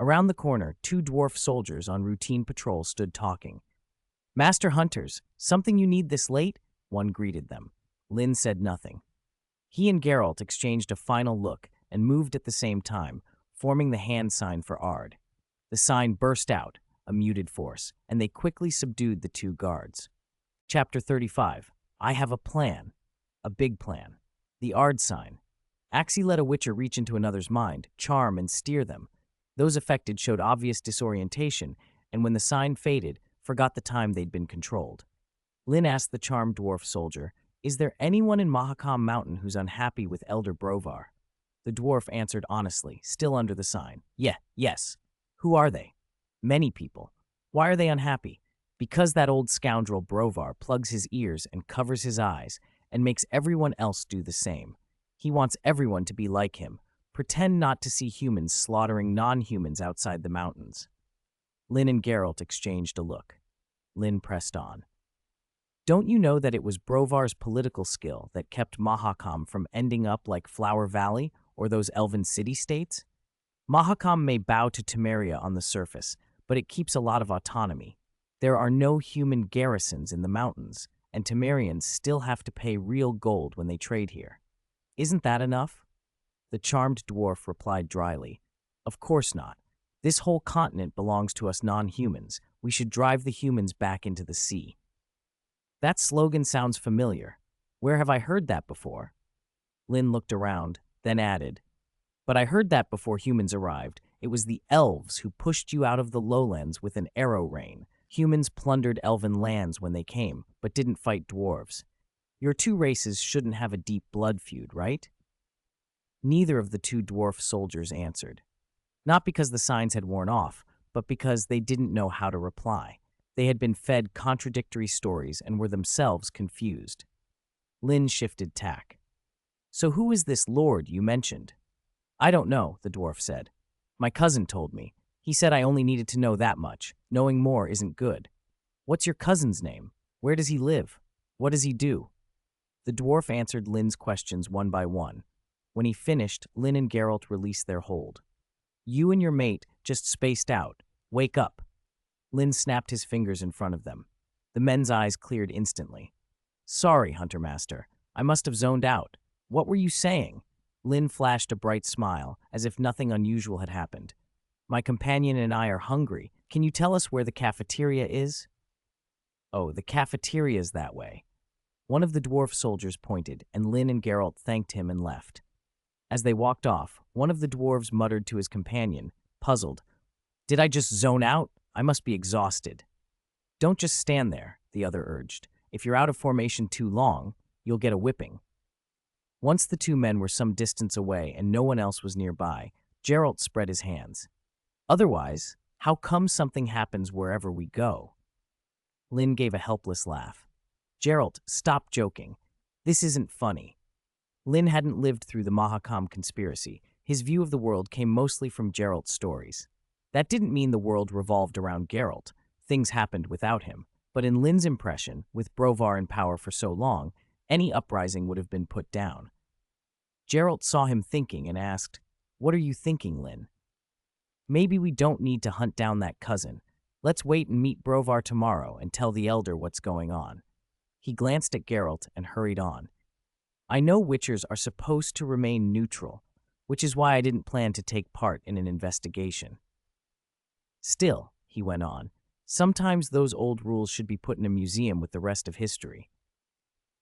Around the corner, two dwarf soldiers on routine patrol stood talking. "Master Hunters, something you need this late?" one greeted them. Linn said nothing. He and Geralt exchanged a final look and moved at the same time, forming the hand sign for Ard. The sign burst out, a muted force, and they quickly subdued the two guards. Chapter 35. I have a plan. A big plan. The Ard sign. Axii let a witcher reach into another's mind, charm, and steer them. Those affected showed obvious disorientation, and when the sign faded, forgot the time they'd been controlled. Linn asked the charmed dwarf soldier, "Is there anyone in Mahakam Mountain who's unhappy with Elder Brovar?" The dwarf answered honestly, still under the sign. Yes. Who are they?" "Many people." "Why are they unhappy?" "Because that old scoundrel Brovar plugs his ears and covers his eyes and makes everyone else do the same. He wants everyone to be like him. Pretend not to see humans slaughtering non-humans outside the mountains." Linn and Geralt exchanged a look. Linn pressed on. "Don't you know that it was Brovar's political skill that kept Mahakam from ending up like Flower Valley or those elven city-states? Mahakam may bow to Temeria on the surface, but it keeps a lot of autonomy. There are no human garrisons in the mountains, and Temerians still have to pay real gold when they trade here. Isn't that enough?" The charmed dwarf replied dryly, "Of course not. This whole continent belongs to us non-humans. We should drive the humans back into the sea." "That slogan sounds familiar. Where have I heard that before?" Linn looked around, then added, "But I heard that before humans arrived. It was the elves who pushed you out of the lowlands with an arrow rain. Humans plundered elven lands when they came, but didn't fight dwarves. Your two races shouldn't have a deep blood feud, right?" Neither of the two dwarf soldiers answered. Not because the signs had worn off, but because they didn't know how to reply. They had been fed contradictory stories and were themselves confused. Linn shifted tack. "So who is this lord you mentioned?" "I don't know," the dwarf said. "My cousin told me. He said I only needed to know that much. Knowing more isn't good." "What's your cousin's name? Where does he live? What does he do?" The dwarf answered Linn's questions one by one. When he finished, Linn and Geralt released their hold. "You and your mate just spaced out. Wake up." Linn snapped his fingers in front of them. The men's eyes cleared instantly. "Sorry, Hunter Master. I must have zoned out. What were you saying?" Linn flashed a bright smile, as if nothing unusual had happened. "My companion and I are hungry. Can you tell us where the cafeteria is?" "Oh, the cafeteria's that way." One of the dwarf soldiers pointed, and Linn and Geralt thanked him and left. As they walked off, one of the dwarves muttered to his companion, puzzled, "Did I just zone out? I must be exhausted." "Don't just stand there," the other urged. "If you're out of formation too long, you'll get a whipping." Once the two men were some distance away and no one else was nearby, Geralt spread his hands. "Otherwise, how come something happens wherever we go?" Linn gave a helpless laugh. Geralt, stop joking. This isn't funny. Linn hadn't lived through the Mahakam conspiracy. His view of the world came mostly from Geralt's stories. That didn't mean the world revolved around Geralt. Things happened without him. But in Linn's impression, with Brovar in power for so long, any uprising would have been put down. Geralt saw him thinking and asked, "What are you thinking, Linn?" "Maybe we don't need to hunt down that cousin. Let's wait and meet Brovar tomorrow and tell the Elder what's going on." He glanced at Geralt and hurried on. "I know Witchers are supposed to remain neutral, which is why I didn't plan to take part in an investigation. Still," he went on, "sometimes those old rules should be put in a museum with the rest of history.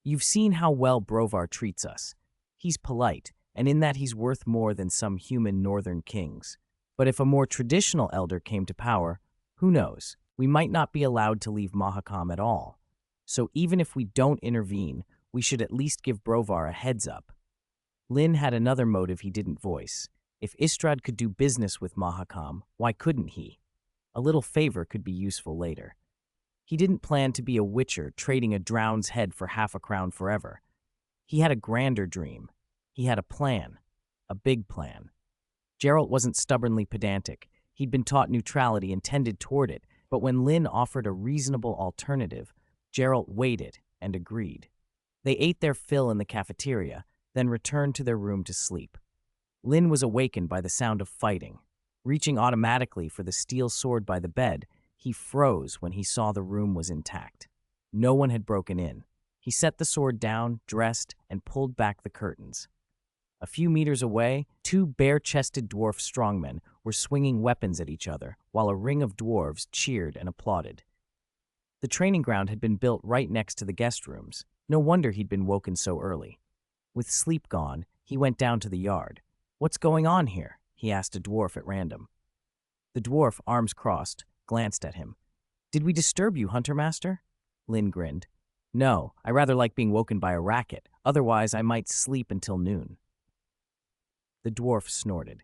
You've seen how well Brovar treats us. He's polite, and in that he's worth more than some human northern kings. But if a more traditional elder came to power, who knows? We might not be allowed to leave Mahakam at all. So even if we don't intervene, we should at least give Brovar a heads up." Linn had another motive he didn't voice. If Istrad could do business with Mahakam, why couldn't he? A little favor could be useful later. He didn't plan to be a witcher trading a drowned's head for half a crown forever. He had a grander dream. He had a plan. A big plan. Geralt wasn't stubbornly pedantic. He'd been taught neutrality and tended toward it, but when Linn offered a reasonable alternative, Geralt waited and agreed. They ate their fill in the cafeteria, then returned to their room to sleep. Linn was awakened by the sound of fighting. Reaching automatically for the steel sword by the bed, he froze when he saw the room was intact. No one had broken in. He set the sword down, dressed, and pulled back the curtains. A few meters away, two bare-chested dwarf strongmen were swinging weapons at each other, while a ring of dwarves cheered and applauded. The training ground had been built right next to the guest rooms. No wonder he'd been woken so early. With sleep gone, he went down to the yard. "What's going on here?" he asked a dwarf at random. The dwarf, arms crossed, glanced at him. "Did we disturb you, Hunter Master?" Linn grinned. "No, I rather like being woken by a racket. Otherwise, I might sleep until noon." The dwarf snorted.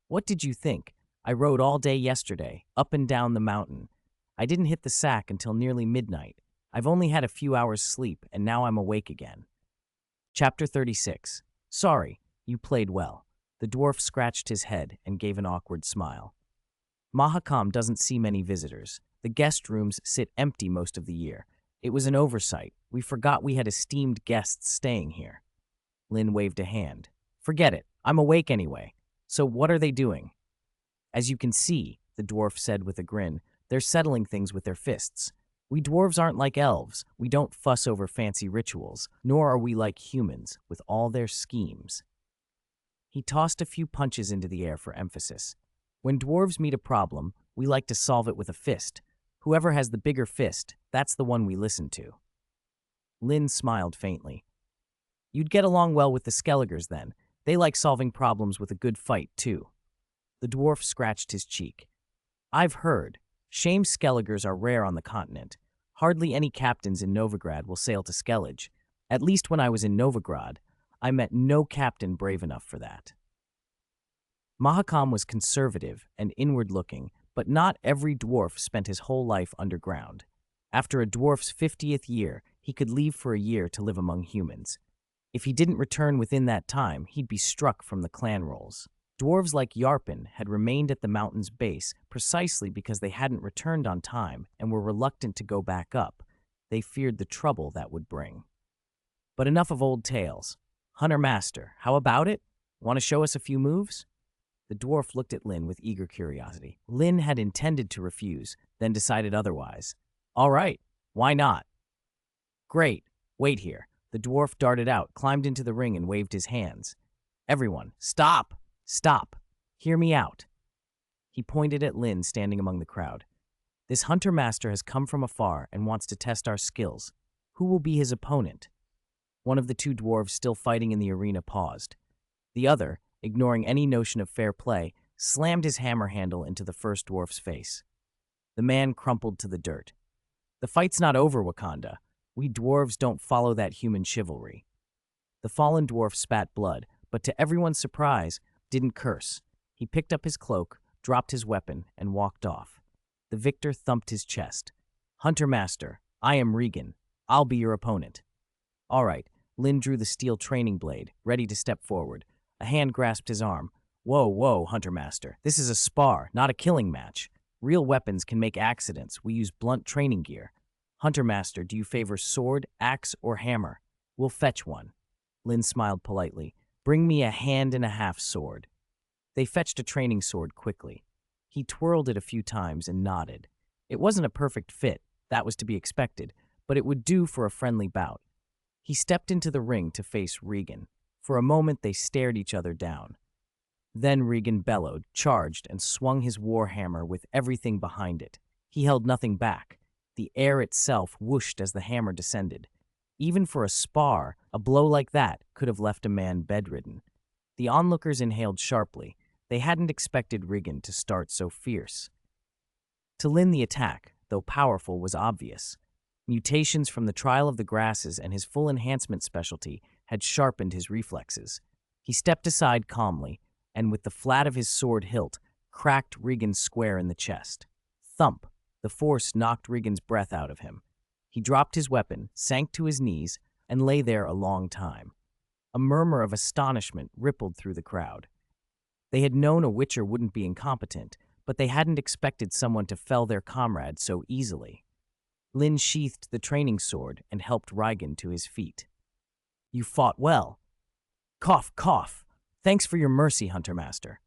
"What did you think? I rode all day yesterday, up and down the mountain. I didn't hit the sack until nearly midnight. I've only had a few hours sleep, and now I'm awake again." Chapter 36. "Sorry, you played well." The dwarf scratched his head and gave an awkward smile. Mahakam doesn't see many visitors. The guest rooms sit empty most of the year. It was an oversight. We forgot we had esteemed guests staying here. Linn waved a hand. "Forget it. I'm awake anyway. So what are they doing?" "As you can see," the dwarf said with a grin, "they're settling things with their fists. We dwarves aren't like elves. We don't fuss over fancy rituals, nor are we like humans, with all their schemes." He tossed a few punches into the air for emphasis. "When dwarves meet a problem, we like to solve it with a fist. Whoever has the bigger fist, that's the one we listen to." Linn smiled faintly. "You'd get along well with the Skelligers then. They like solving problems with a good fight, too." The dwarf scratched his cheek. "I've heard. Shame Skelligers are rare on the continent. Hardly any captains in Novigrad will sail to Skellige. At least when I was in Novigrad, I met no captain brave enough for that." Mahakam was conservative and inward-looking, but not every dwarf spent his whole life underground. After a dwarf's 50th year, he could leave for a year to live among humans. If he didn't return within that time, he'd be struck from the clan rolls. Dwarves like Yarpen had remained at the mountain's base precisely because they hadn't returned on time and were reluctant to go back up. They feared the trouble that would bring. But enough of old tales. Hunter Master, how about it? Want to show us a few moves? The dwarf looked at Linn with eager curiosity. Linn had intended to refuse, then decided otherwise. All right, why not? Great, wait here. The dwarf darted out, climbed into the ring, and waved his hands. Everyone, stop! Stop! Hear me out. He pointed at Linn standing among the crowd. This Hunter Master has come from afar and wants to test our skills. Who will be his opponent? One of the two dwarves still fighting in the arena paused. The other, ignoring any notion of fair play, slammed his hammer handle into the first dwarf's face. The man crumpled to the dirt. The fight's not over, Wakanda. We dwarves don't follow that human chivalry. The fallen dwarf spat blood, but to everyone's surprise, didn't curse. He picked up his cloak, dropped his weapon, and walked off. The victor thumped his chest. Hunter Master, I am Regan. I'll be your opponent." "All right." Linn drew the steel training blade, ready to step forward. A hand grasped his arm. "Whoa, whoa, Hunter Master. This is a spar, not a killing match. Real weapons can make accidents. We use blunt training gear. Hunter Master, do you favor sword, axe, or hammer? We'll fetch one." Linn smiled politely. "Bring me a hand-and-a-half sword." They fetched a training sword quickly. He twirled it a few times and nodded. It wasn't a perfect fit, that was to be expected, but it would do for a friendly bout. He stepped into the ring to face Regan. For a moment they stared each other down. Then Regan bellowed, charged, and swung his warhammer with everything behind it. He held nothing back. The air itself whooshed as the hammer descended. Even for a spar, a blow like that could have left a man bedridden. The onlookers inhaled sharply. They hadn't expected Regan to start so fierce. To Linn, the attack, though powerful, was obvious. Mutations from the trial of the grasses and his full enhancement specialty had sharpened his reflexes. He stepped aside calmly, and with the flat of his sword hilt, cracked Regan square in the chest. Thump! The force knocked Regan's breath out of him. He dropped his weapon, sank to his knees, and lay there a long time. A murmur of astonishment rippled through the crowd. They had known a witcher wouldn't be incompetent, but they hadn't expected someone to fell their comrade so easily. Linn sheathed the training sword and helped Regan to his feet. "You fought well." "Cough, cough. Thanks for your mercy, Hunter Master."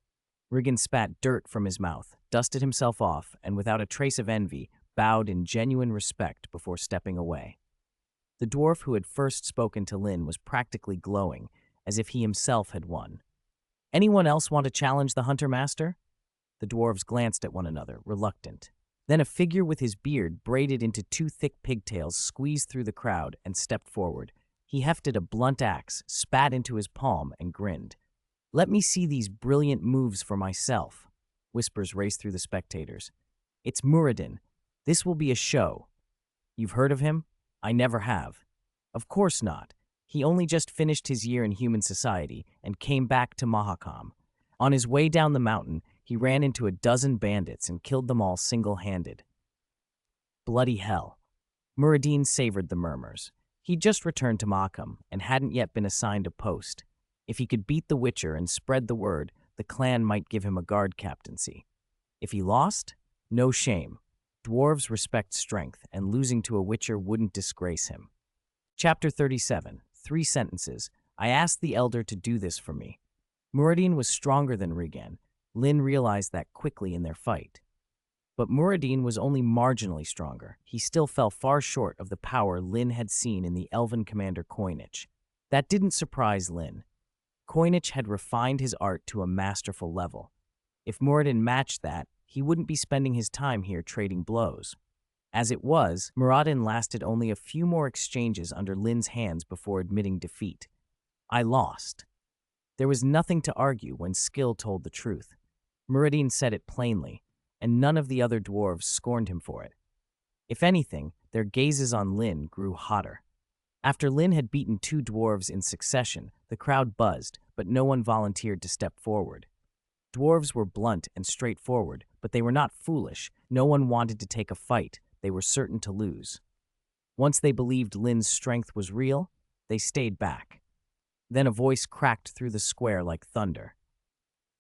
Regan spat dirt from his mouth, dusted himself off, and without a trace of envy, bowed in genuine respect before stepping away. The dwarf who had first spoken to Linn was practically glowing, as if he himself had won. "Anyone else want to challenge the Hunter Master?" The dwarves glanced at one another, reluctant. Then a figure with his beard braided into two thick pigtails squeezed through the crowd and stepped forward. He hefted a blunt axe, spat into his palm, and grinned. "Let me see these brilliant moves for myself." Whispers raced through the spectators. "It's Eredin. This will be a show." "You've heard of him?" "I never have." "Of course not. He only just finished his year in human society and came back to Mahakam. On his way down the mountain, he ran into a dozen bandits and killed them all single-handed." Bloody hell. Eredin savored the murmurs. He'd just returned to Mahakam and hadn't yet been assigned a post. If he could beat the Witcher and spread the word, the clan might give him a guard captaincy. If he lost, no shame. Dwarves respect strength, and losing to a Witcher wouldn't disgrace him. Chapter 37. 3 sentences. I asked the Elder to do this for me. Eredin was stronger than Regan. Linn realized that quickly in their fight. But Eredin was only marginally stronger. He still fell far short of the power Linn had seen in the elven commander Coinage. That didn't surprise Linn. Coinage had refined his art to a masterful level. If Eredin matched that, he wouldn't be spending his time here trading blows. As it was, Eredin lasted only a few more exchanges under Linn's hands before admitting defeat. "I lost." There was nothing to argue when skill told the truth. Eredin said it plainly, and none of the other dwarves scorned him for it. If anything, their gazes on Linn grew hotter. After Linn had beaten 2 dwarves in succession, the crowd buzzed, but no one volunteered to step forward. Dwarves were blunt and straightforward, but they were not foolish. No one wanted to take a fight. They were certain to lose. Once they believed Linn's strength was real, they stayed back. Then a voice cracked through the square like thunder.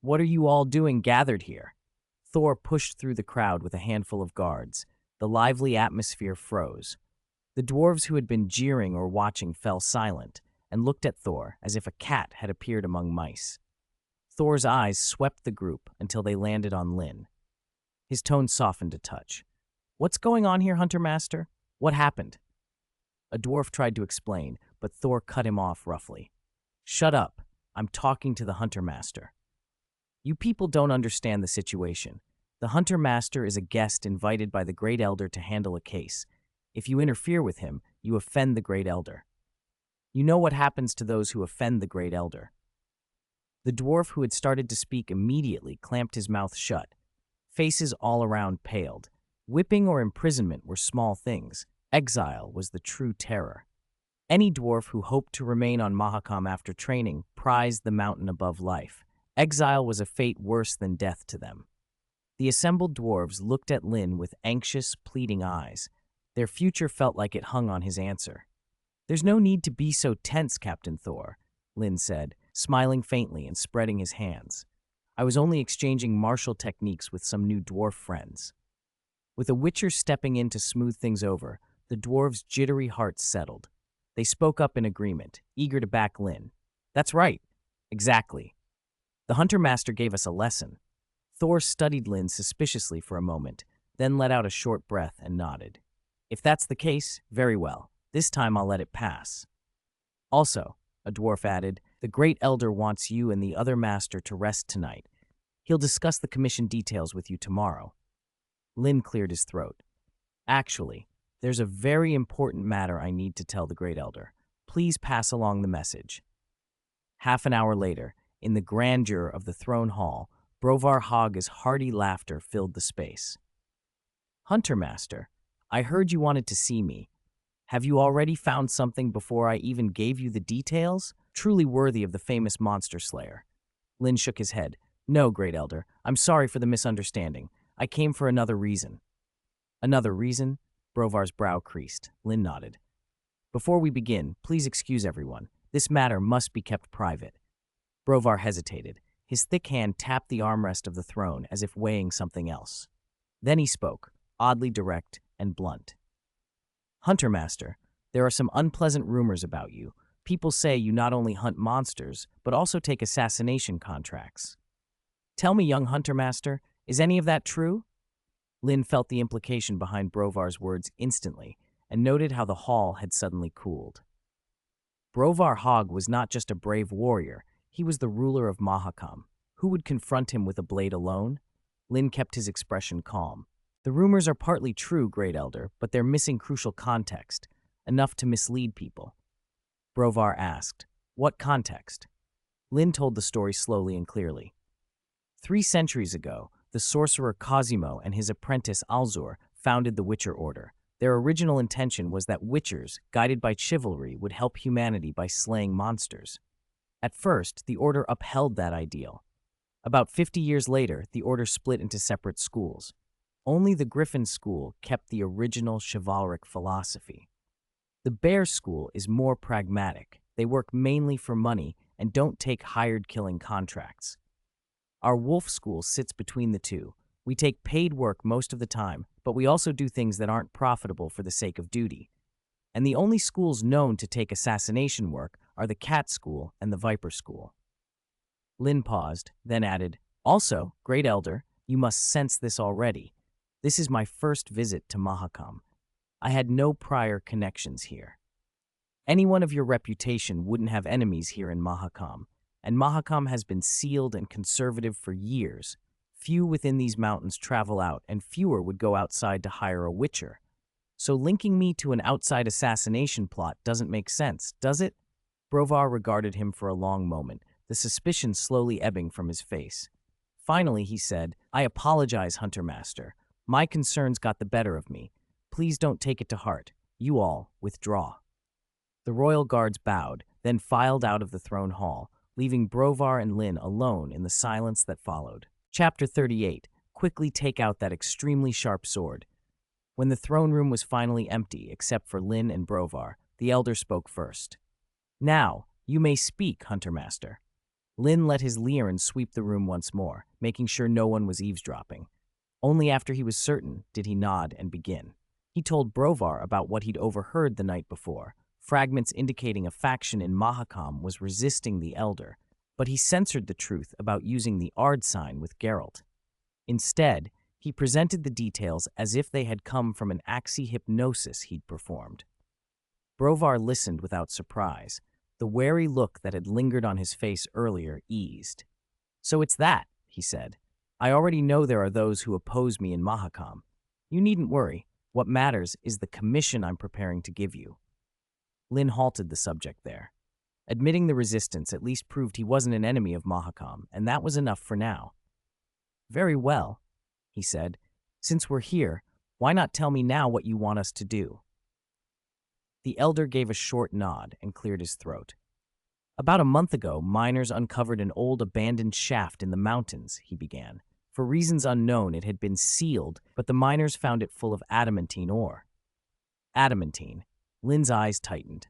"What are you all doing gathered here?" Thor pushed through the crowd with a handful of guards. The lively atmosphere froze. The dwarves who had been jeering or watching fell silent and looked at Thor as if a cat had appeared among mice. Thor's eyes swept the group until they landed on Linn. His tone softened a touch. "What's going on here, Hunter Master? What happened?" A dwarf tried to explain, but Thor cut him off roughly. "Shut up. I'm talking to the Hunter Master." "You people don't understand the situation. The Hunter Master is a guest invited by the Great Elder to handle a case. If you interfere with him, you offend the Great Elder. You know what happens to those who offend the Great Elder." The dwarf who had started to speak immediately clamped his mouth shut. Faces all around paled. Whipping or imprisonment were small things. Exile was the true terror. Any dwarf who hoped to remain on Mahakam after training prized the mountain above life. Exile was a fate worse than death to them. The assembled dwarves looked at Linn with anxious, pleading eyes. Their future felt like it hung on his answer. "There's no need to be so tense, Captain Thor," Linn said, smiling faintly and spreading his hands. "I was only exchanging martial techniques with some new dwarf friends." With a witcher stepping in to smooth things over, the dwarves' jittery hearts settled. They spoke up in agreement, eager to back Linn. "That's right. Exactly. The Hunter Master gave us a lesson." Thor studied Linn suspiciously for a moment, then let out a short breath and nodded. "If that's the case, very well. This time I'll let it pass." "Also," a dwarf added, "the Great Elder wants you and the other master to rest tonight. He'll discuss the commission details with you tomorrow." Linn cleared his throat. "Actually, there's a very important matter I need to tell the Great Elder. Please pass along the message." Half an hour later, in the grandeur of the throne hall, Brovar Hog's hearty laughter filled the space. "Hunter Master, I heard you wanted to see me. Have you already found something before I even gave you the details? Truly worthy of the famous monster slayer." Linn shook his head. "No, Great Elder, I'm sorry for the misunderstanding. I came for another reason." "Another reason?" Brovar's brow creased. Linn nodded. "Before we begin, please excuse everyone. This matter must be kept private." Brovar hesitated. His thick hand tapped the armrest of the throne as if weighing something else. Then he spoke, oddly direct and blunt. "Hunter Master, there are some unpleasant rumors about you. People say you not only hunt monsters, but also take assassination contracts. Tell me, young Hunter Master, is any of that true?" Linn felt the implication behind Brovar's words instantly, and noted how the hall had suddenly cooled. Brovar Hog was not just a brave warrior, he was the ruler of Mahakam. Who would confront him with a blade alone? Linn kept his expression calm. "The rumors are partly true, Great Elder, but they're missing crucial context, enough to mislead people." Brovar asked, "What context?" Linn told the story slowly and clearly. 3 centuries ago, the sorcerer Cosimo and his apprentice Alzur founded the Witcher Order. Their original intention was that witchers, guided by chivalry, would help humanity by slaying monsters. At first, the Order upheld that ideal. About 50 years later, the Order split into separate schools. Only the Griffin School kept the original chivalric philosophy. The Bear School is more pragmatic. They work mainly for money and don't take hired killing contracts. Our Wolf School sits between the two. We take paid work most of the time, but we also do things that aren't profitable for the sake of duty. And the only schools known to take assassination work are the Cat School and the Viper School." Linn paused, then added, "Also, Great Elder, you must sense this already. This is my first visit to Mahakam. I had no prior connections here. Anyone of your reputation wouldn't have enemies here in Mahakam, and Mahakam has been sealed and conservative for years. Few within these mountains travel out, and fewer would go outside to hire a witcher. So linking me to an outside assassination plot doesn't make sense, does it?" Brovar regarded him for a long moment, the suspicion slowly ebbing from his face. Finally, he said, "I apologize, Hunter Master. My concerns got the better of me. Please don't take it to heart. You all withdraw." The royal guards bowed, then filed out of the throne hall, leaving Brovar and Linn alone in the silence that followed. Chapter 38. Quickly take out that extremely sharp sword. When the throne room was finally empty, except for Linn and Brovar, the elder spoke first. "Now, you may speak, Hunter Master." Linn let his Liern sweep the room once more, making sure no one was eavesdropping. Only after he was certain did he nod and begin. He told Brovar about what he'd overheard the night before, fragments indicating a faction in Mahakam was resisting the Elder, but he censored the truth about using the Ard sign with Geralt. Instead, he presented the details as if they had come from an Axie hypnosis he'd performed. Brovar listened without surprise. The wary look that had lingered on his face earlier eased. "So it's that," he said. "I already know there are those who oppose me in Mahakam. You needn't worry. What matters is the commission I'm preparing to give you." Linn halted the subject there. Admitting the resistance at least proved he wasn't an enemy of Mahakam, and that was enough for now. "Very well," he said. "Since we're here, why not tell me now what you want us to do?" The elder gave a short nod and cleared his throat. "About a month ago, miners uncovered an old abandoned shaft in the mountains," he began. "For reasons unknown, it had been sealed, but the miners found it full of adamantine ore. Adamantine. Linn's eyes tightened.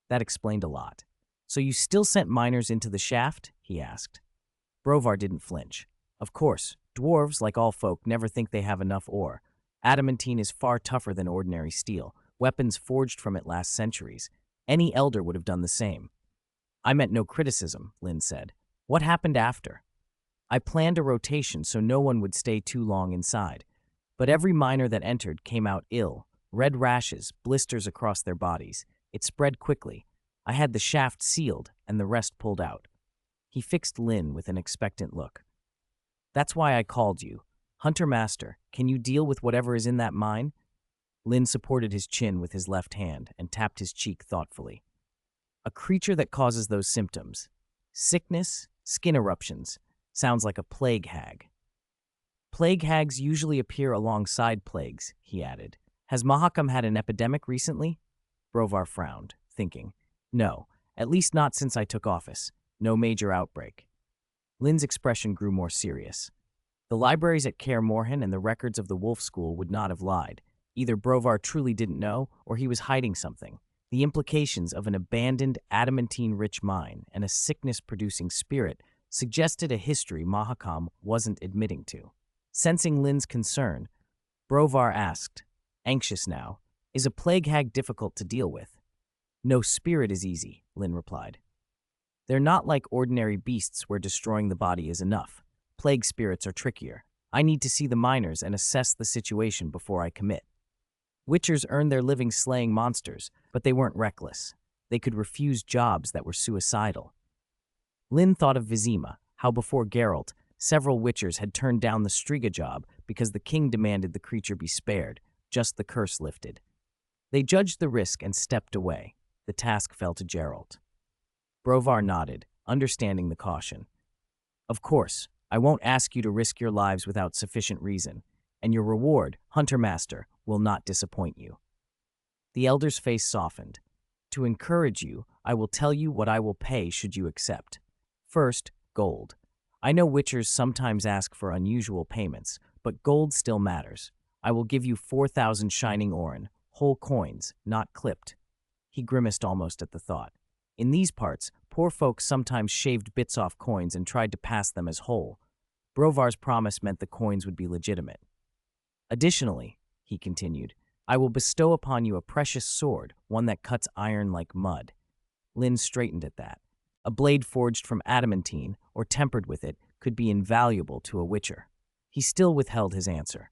That explained a lot. So you still sent miners into the shaft? He asked. Brovar didn't flinch. Of course, dwarves, like all folk, never think they have enough ore. Adamantine is far tougher than ordinary steel. Weapons forged from it last centuries. Any elder would have done the same. I meant no criticism, Linn said. What happened after? I planned a rotation so no one would stay too long inside. But every miner that entered came out ill. Red rashes, blisters across their bodies. It spread quickly. I had the shaft sealed and the rest pulled out. He fixed Linn with an expectant look. That's why I called you. Hunter Master, can you deal with whatever is in that mine? Linn supported his chin with his left hand and tapped his cheek thoughtfully. A creature that causes those symptoms. Sickness, skin eruptions. Sounds like a plague hag. Plague hags usually appear alongside plagues, he added. Has Mahakam had an epidemic recently? Brovar frowned, thinking. No, at least not since I took office. No major outbreak. Linn's expression grew more serious. The libraries at Kaer Morhen and the records of the Wolf School would not have lied. Either Brovar truly didn't know, or he was hiding something. The implications of an abandoned, adamantine-rich mine and a sickness-producing spirit suggested a history Mahakam wasn't admitting to. Sensing Linn's concern, Brovar asked, anxious now, is a plague hag difficult to deal with? No spirit is easy, Linn replied. They're not like ordinary beasts where destroying the body is enough. Plague spirits are trickier. I need to see the miners and assess the situation before I commit. Witchers earned their living slaying monsters, but they weren't reckless. They could refuse jobs that were suicidal. Linn thought of Vizima, how before Geralt, several witchers had turned down the Striga job because the king demanded the creature be spared, just the curse lifted. They judged the risk and stepped away. The task fell to Geralt. Brovar nodded, understanding the caution. Of course, I won't ask you to risk your lives without sufficient reason, and your reward, Hunter Master, will not disappoint you. The elder's face softened. To encourage you, I will tell you what I will pay should you accept. First, gold. I know witchers sometimes ask for unusual payments, but gold still matters. I will give you 4,000 shining oren, whole coins, not clipped. He grimaced almost at the thought. In these parts, poor folks sometimes shaved bits off coins and tried to pass them as whole. Brovar's promise meant the coins would be legitimate. Additionally, he continued, I will bestow upon you a precious sword, one that cuts iron like mud. Linn straightened at that. A blade forged from adamantine, or tempered with it, could be invaluable to a witcher. He still withheld his answer.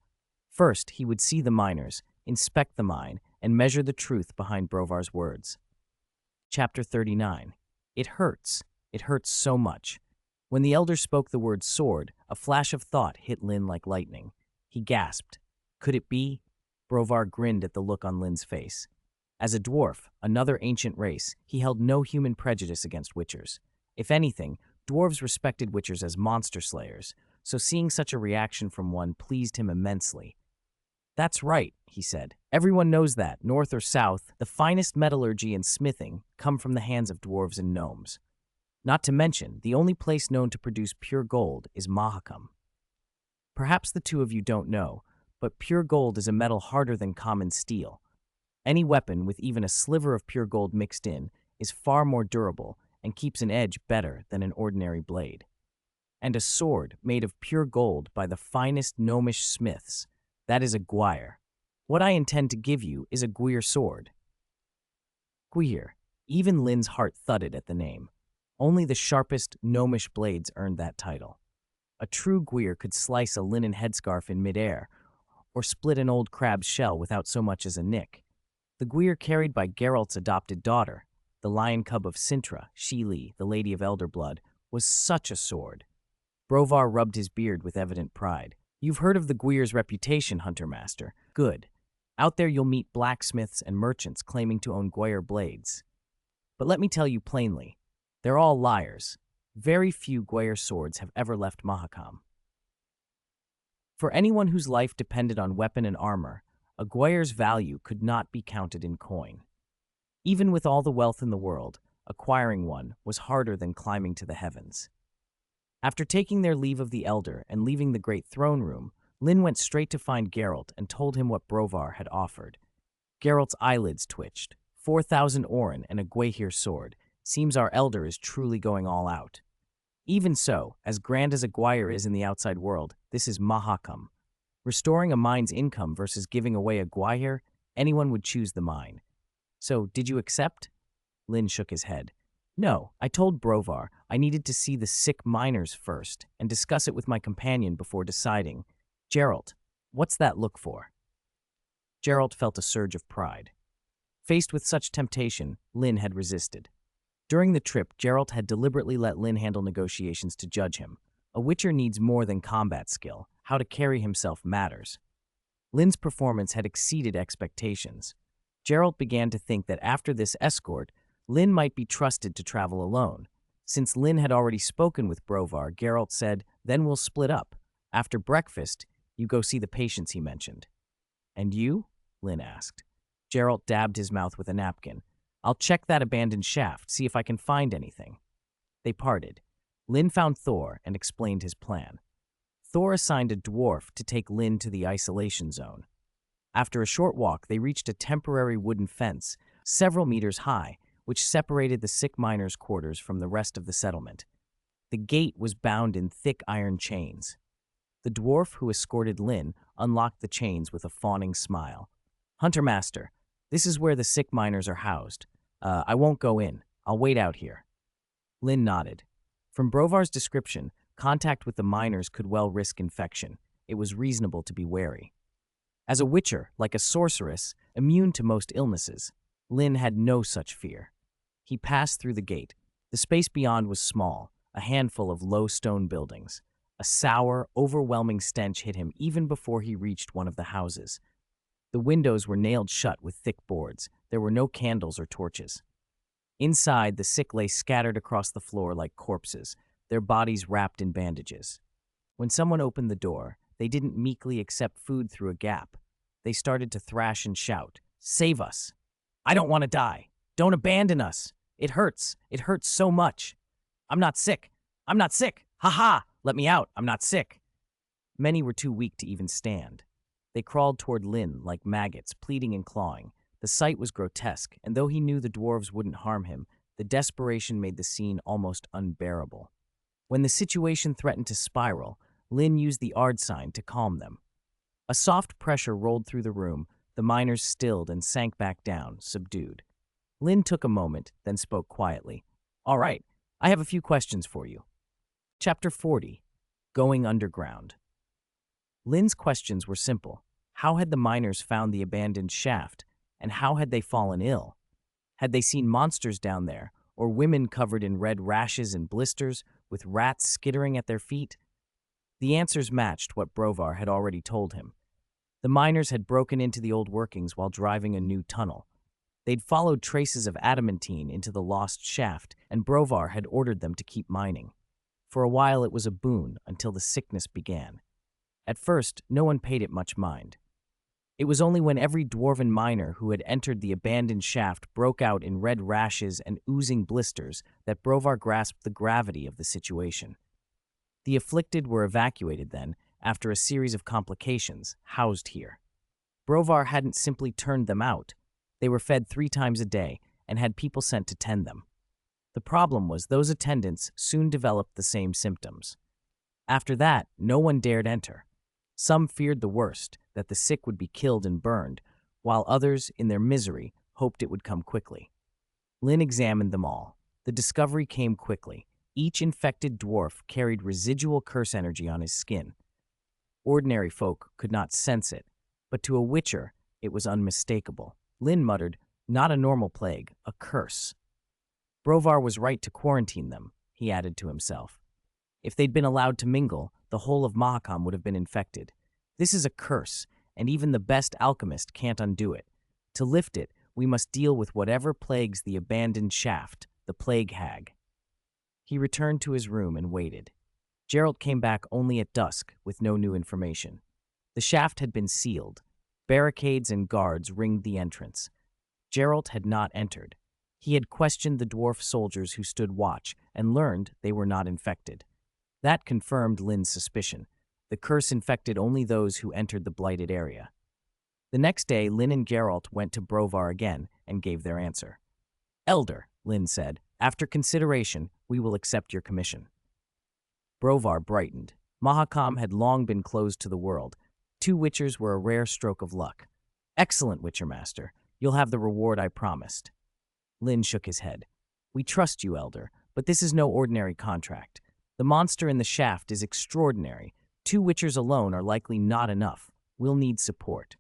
First, he would see the miners, inspect the mine, and measure the truth behind Brovar's words. Chapter 39. It hurts. It hurts so much. When the elder spoke the word sword, a flash of thought hit Linn like lightning. He gasped. Could it be? Brovar grinned at the look on Linn's face. As a dwarf, another ancient race, he held no human prejudice against witchers. If anything, dwarves respected witchers as monster slayers, so seeing such a reaction from one pleased him immensely. That's right, he said. Everyone knows that, north or south, the finest metallurgy and smithing come from the hands of dwarves and gnomes. Not to mention, the only place known to produce pure gold is Mahakam. Perhaps the two of you don't know, but pure gold is a metal harder than common steel. Any weapon with even a sliver of pure gold mixed in is far more durable and keeps an edge better than an ordinary blade. And a sword made of pure gold by the finest gnomish smiths, that is a gwyer. What I intend to give you is a gwyer sword. Gwyer. Even Linn's heart thudded at the name. Only the sharpest gnomish blades earned that title. A true gwyer could slice a linen headscarf in midair, or split an old crab's shell without so much as a nick. The gwyer carried by Geralt's adopted daughter, the lion cub of Sintra, Sheely, the Lady of Elder Blood, was such a sword. Brovar rubbed his beard with evident pride. You've heard of the gwyr's reputation, Hunter Master. Good. Out there you'll meet blacksmiths and merchants claiming to own gwyer blades. But let me tell you plainly, they're all liars. Very few gwyer swords have ever left Mahakam. For anyone whose life depended on weapon and armor, a gwyer's value could not be counted in coin. Even with all the wealth in the world, acquiring one was harder than climbing to the heavens. After taking their leave of the elder and leaving the great throne room, Linn went straight to find Geralt and told him what Brovar had offered. Geralt's eyelids twitched. 4,000 Orin and a Gwaihir sword. Seems our elder is truly going all out. Even so, as grand as a Gwaihir is in the outside world, this is Mahakam. Restoring a mine's income versus giving away a Gwaihir, anyone would choose the mine. So, did you accept? Linn shook his head. No, I told Brovar I needed to see the sick miners first and discuss it with my companion before deciding. Geralt, what's that look for? Geralt felt a surge of pride. Faced with such temptation, Linn had resisted. During the trip, Geralt had deliberately let Linn handle negotiations to judge him. A Witcher needs more than combat skill. How to carry himself matters. Linn's performance had exceeded expectations. Geralt began to think that after this escort, Linn might be trusted to travel alone. Since Linn had already spoken with Brovar, Geralt said, "Then we'll split up. After breakfast, you go see the patients he mentioned." "And you?" Linn asked. Geralt dabbed his mouth with a napkin. "I'll check that abandoned shaft, see if I can find anything." They parted. Linn found Thor and explained his plan. Thor assigned a dwarf to take Linn to the isolation zone. After a short walk, they reached a temporary wooden fence, several meters high, which separated the sick miners' quarters from the rest of the settlement. The gate was bound in thick iron chains. The dwarf who escorted Linn unlocked the chains with a fawning smile. "Hunter Master, this is where the sick miners are housed. I won't go in. I'll wait out here." Linn nodded. From Brovar's description, contact with the miners could well risk infection. It was reasonable to be wary. As a Witcher, like a sorceress, immune to most illnesses, Linn had no such fear. He passed through the gate. The space beyond was small, a handful of low stone buildings. A sour, overwhelming stench hit him even before he reached one of the houses. The windows were nailed shut with thick boards. There were no candles or torches. Inside, the sick lay scattered across the floor like corpses, their bodies wrapped in bandages. When someone opened the door, they didn't meekly accept food through a gap. They started to thrash and shout, "Save us! I don't want to die! Don't abandon us! It hurts! It hurts so much! I'm not sick! I'm not sick! Ha ha! Let me out! I'm not sick!" Many were too weak to even stand. They crawled toward Linn like maggots, pleading and clawing. The sight was grotesque, and though he knew the dwarves wouldn't harm him, the desperation made the scene almost unbearable. When the situation threatened to spiral, Linn used the Ard sign to calm them. A soft pressure rolled through the room. The miners stilled and sank back down, subdued. Linn took a moment, then spoke quietly. "All right, I have a few questions for you." Chapter 40. Going Underground. Linn's questions were simple. How had the miners found the abandoned shaft, and how had they fallen ill? Had they seen monsters down there, or women covered in red rashes and blisters, with rats skittering at their feet? The answers matched what Brovar had already told him. The miners had broken into the old workings while driving a new tunnel. They'd followed traces of adamantine into the lost shaft, and Brovar had ordered them to keep mining. For a while it was a boon, until the sickness began. At first, no one paid it much mind. It was only when every dwarven miner who had entered the abandoned shaft broke out in red rashes and oozing blisters that Brovar grasped the gravity of the situation. The afflicted were evacuated then, after a series of complications, housed here. Brovar hadn't simply turned them out. They were fed 3 times a day and had people sent to tend them. The problem was those attendants soon developed the same symptoms. After that, no one dared enter. Some feared the worst, that the sick would be killed and burned, while others, in their misery, hoped it would come quickly. Linn examined them all. The discovery came quickly. Each infected dwarf carried residual curse energy on his skin. Ordinary folk could not sense it, but to a Witcher, it was unmistakable. Linn muttered, "Not a normal plague, a curse." Brovar was right to quarantine them, he added to himself. If they'd been allowed to mingle, the whole of Mahakam would have been infected. This is a curse, and even the best alchemist can't undo it. To lift it, we must deal with whatever plagues the abandoned shaft, the plague hag. He returned to his room and waited. Geralt came back only at dusk with no new information. The shaft had been sealed. Barricades and guards ringed the entrance. Geralt had not entered. He had questioned the dwarf soldiers who stood watch and learned they were not infected. That confirmed Linn's suspicion. The curse infected only those who entered the blighted area. The next day, Linn and Geralt went to Brovar again and gave their answer. "Elder," Linn said, "after consideration, we will accept your commission." Brovar brightened. Mahakam had long been closed to the world. 2 Witchers were a rare stroke of luck. "Excellent, Witcher Master. You'll have the reward I promised." Linn shook his head. "We trust you, Elder, but this is no ordinary contract. The monster in the shaft is extraordinary. 2 Witchers alone are likely not enough. We'll need support."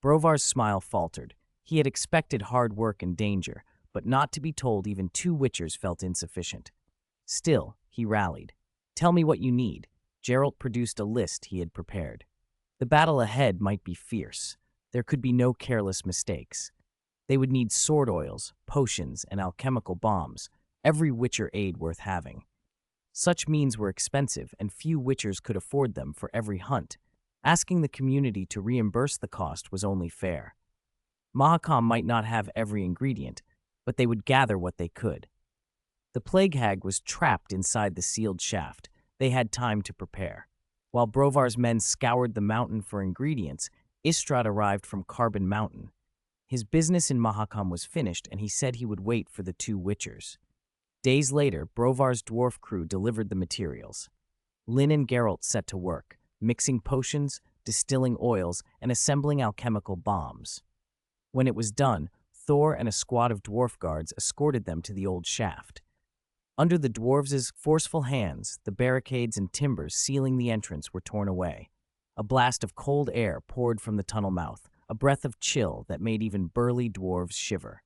Brovar's smile faltered. He had expected hard work and danger, but not to be told even 2 Witchers felt insufficient. Still, he rallied. "Tell me what you need." Geralt produced a list he had prepared. The battle ahead might be fierce. There could be no careless mistakes. They would need sword oils, potions, and alchemical bombs, every Witcher aid worth having. Such means were expensive, and few Witchers could afford them for every hunt. Asking the community to reimburse the cost was only fair. Mahakam might not have every ingredient, but they would gather what they could. The plague hag was trapped inside the sealed shaft. They had time to prepare. While Brovar's men scoured the mountain for ingredients, Istrad arrived from Carbon Mountain. His business in Mahakam was finished, and he said he would wait for the 2 Witchers. Days later, Brovar's dwarf crew delivered the materials. Linn and Geralt set to work, mixing potions, distilling oils, and assembling alchemical bombs. When it was done, Thor and a squad of dwarf guards escorted them to the old shaft. Under the dwarves' forceful hands, the barricades and timbers sealing the entrance were torn away. A blast of cold air poured from the tunnel mouth, a breath of chill that made even burly dwarves shiver.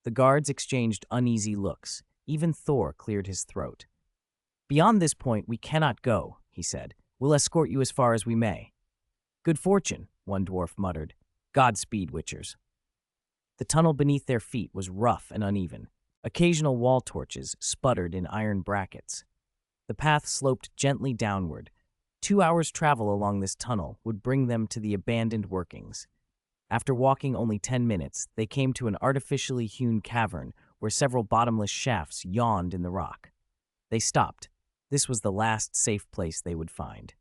The guards exchanged uneasy looks. Even Thor cleared his throat. "Beyond this point, we cannot go," he said. "We'll escort you as far as we may." "Good fortune," one dwarf muttered. "Godspeed, Witchers." The tunnel beneath their feet was rough and uneven. Occasional wall torches sputtered in iron brackets. The path sloped gently downward. 2 hours' travel along this tunnel would bring them to the abandoned workings. After walking only 10 minutes, they came to an artificially hewn cavern where several bottomless shafts yawned in the rock. They stopped. This was the last safe place they would find.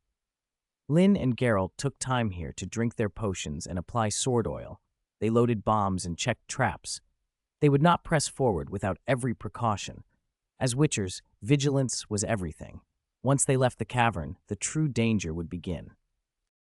Linn and Geralt took time here to drink their potions and apply sword oil. They loaded bombs and checked traps. They would not press forward without every precaution. As Witchers, vigilance was everything. Once they left the cavern, the true danger would begin.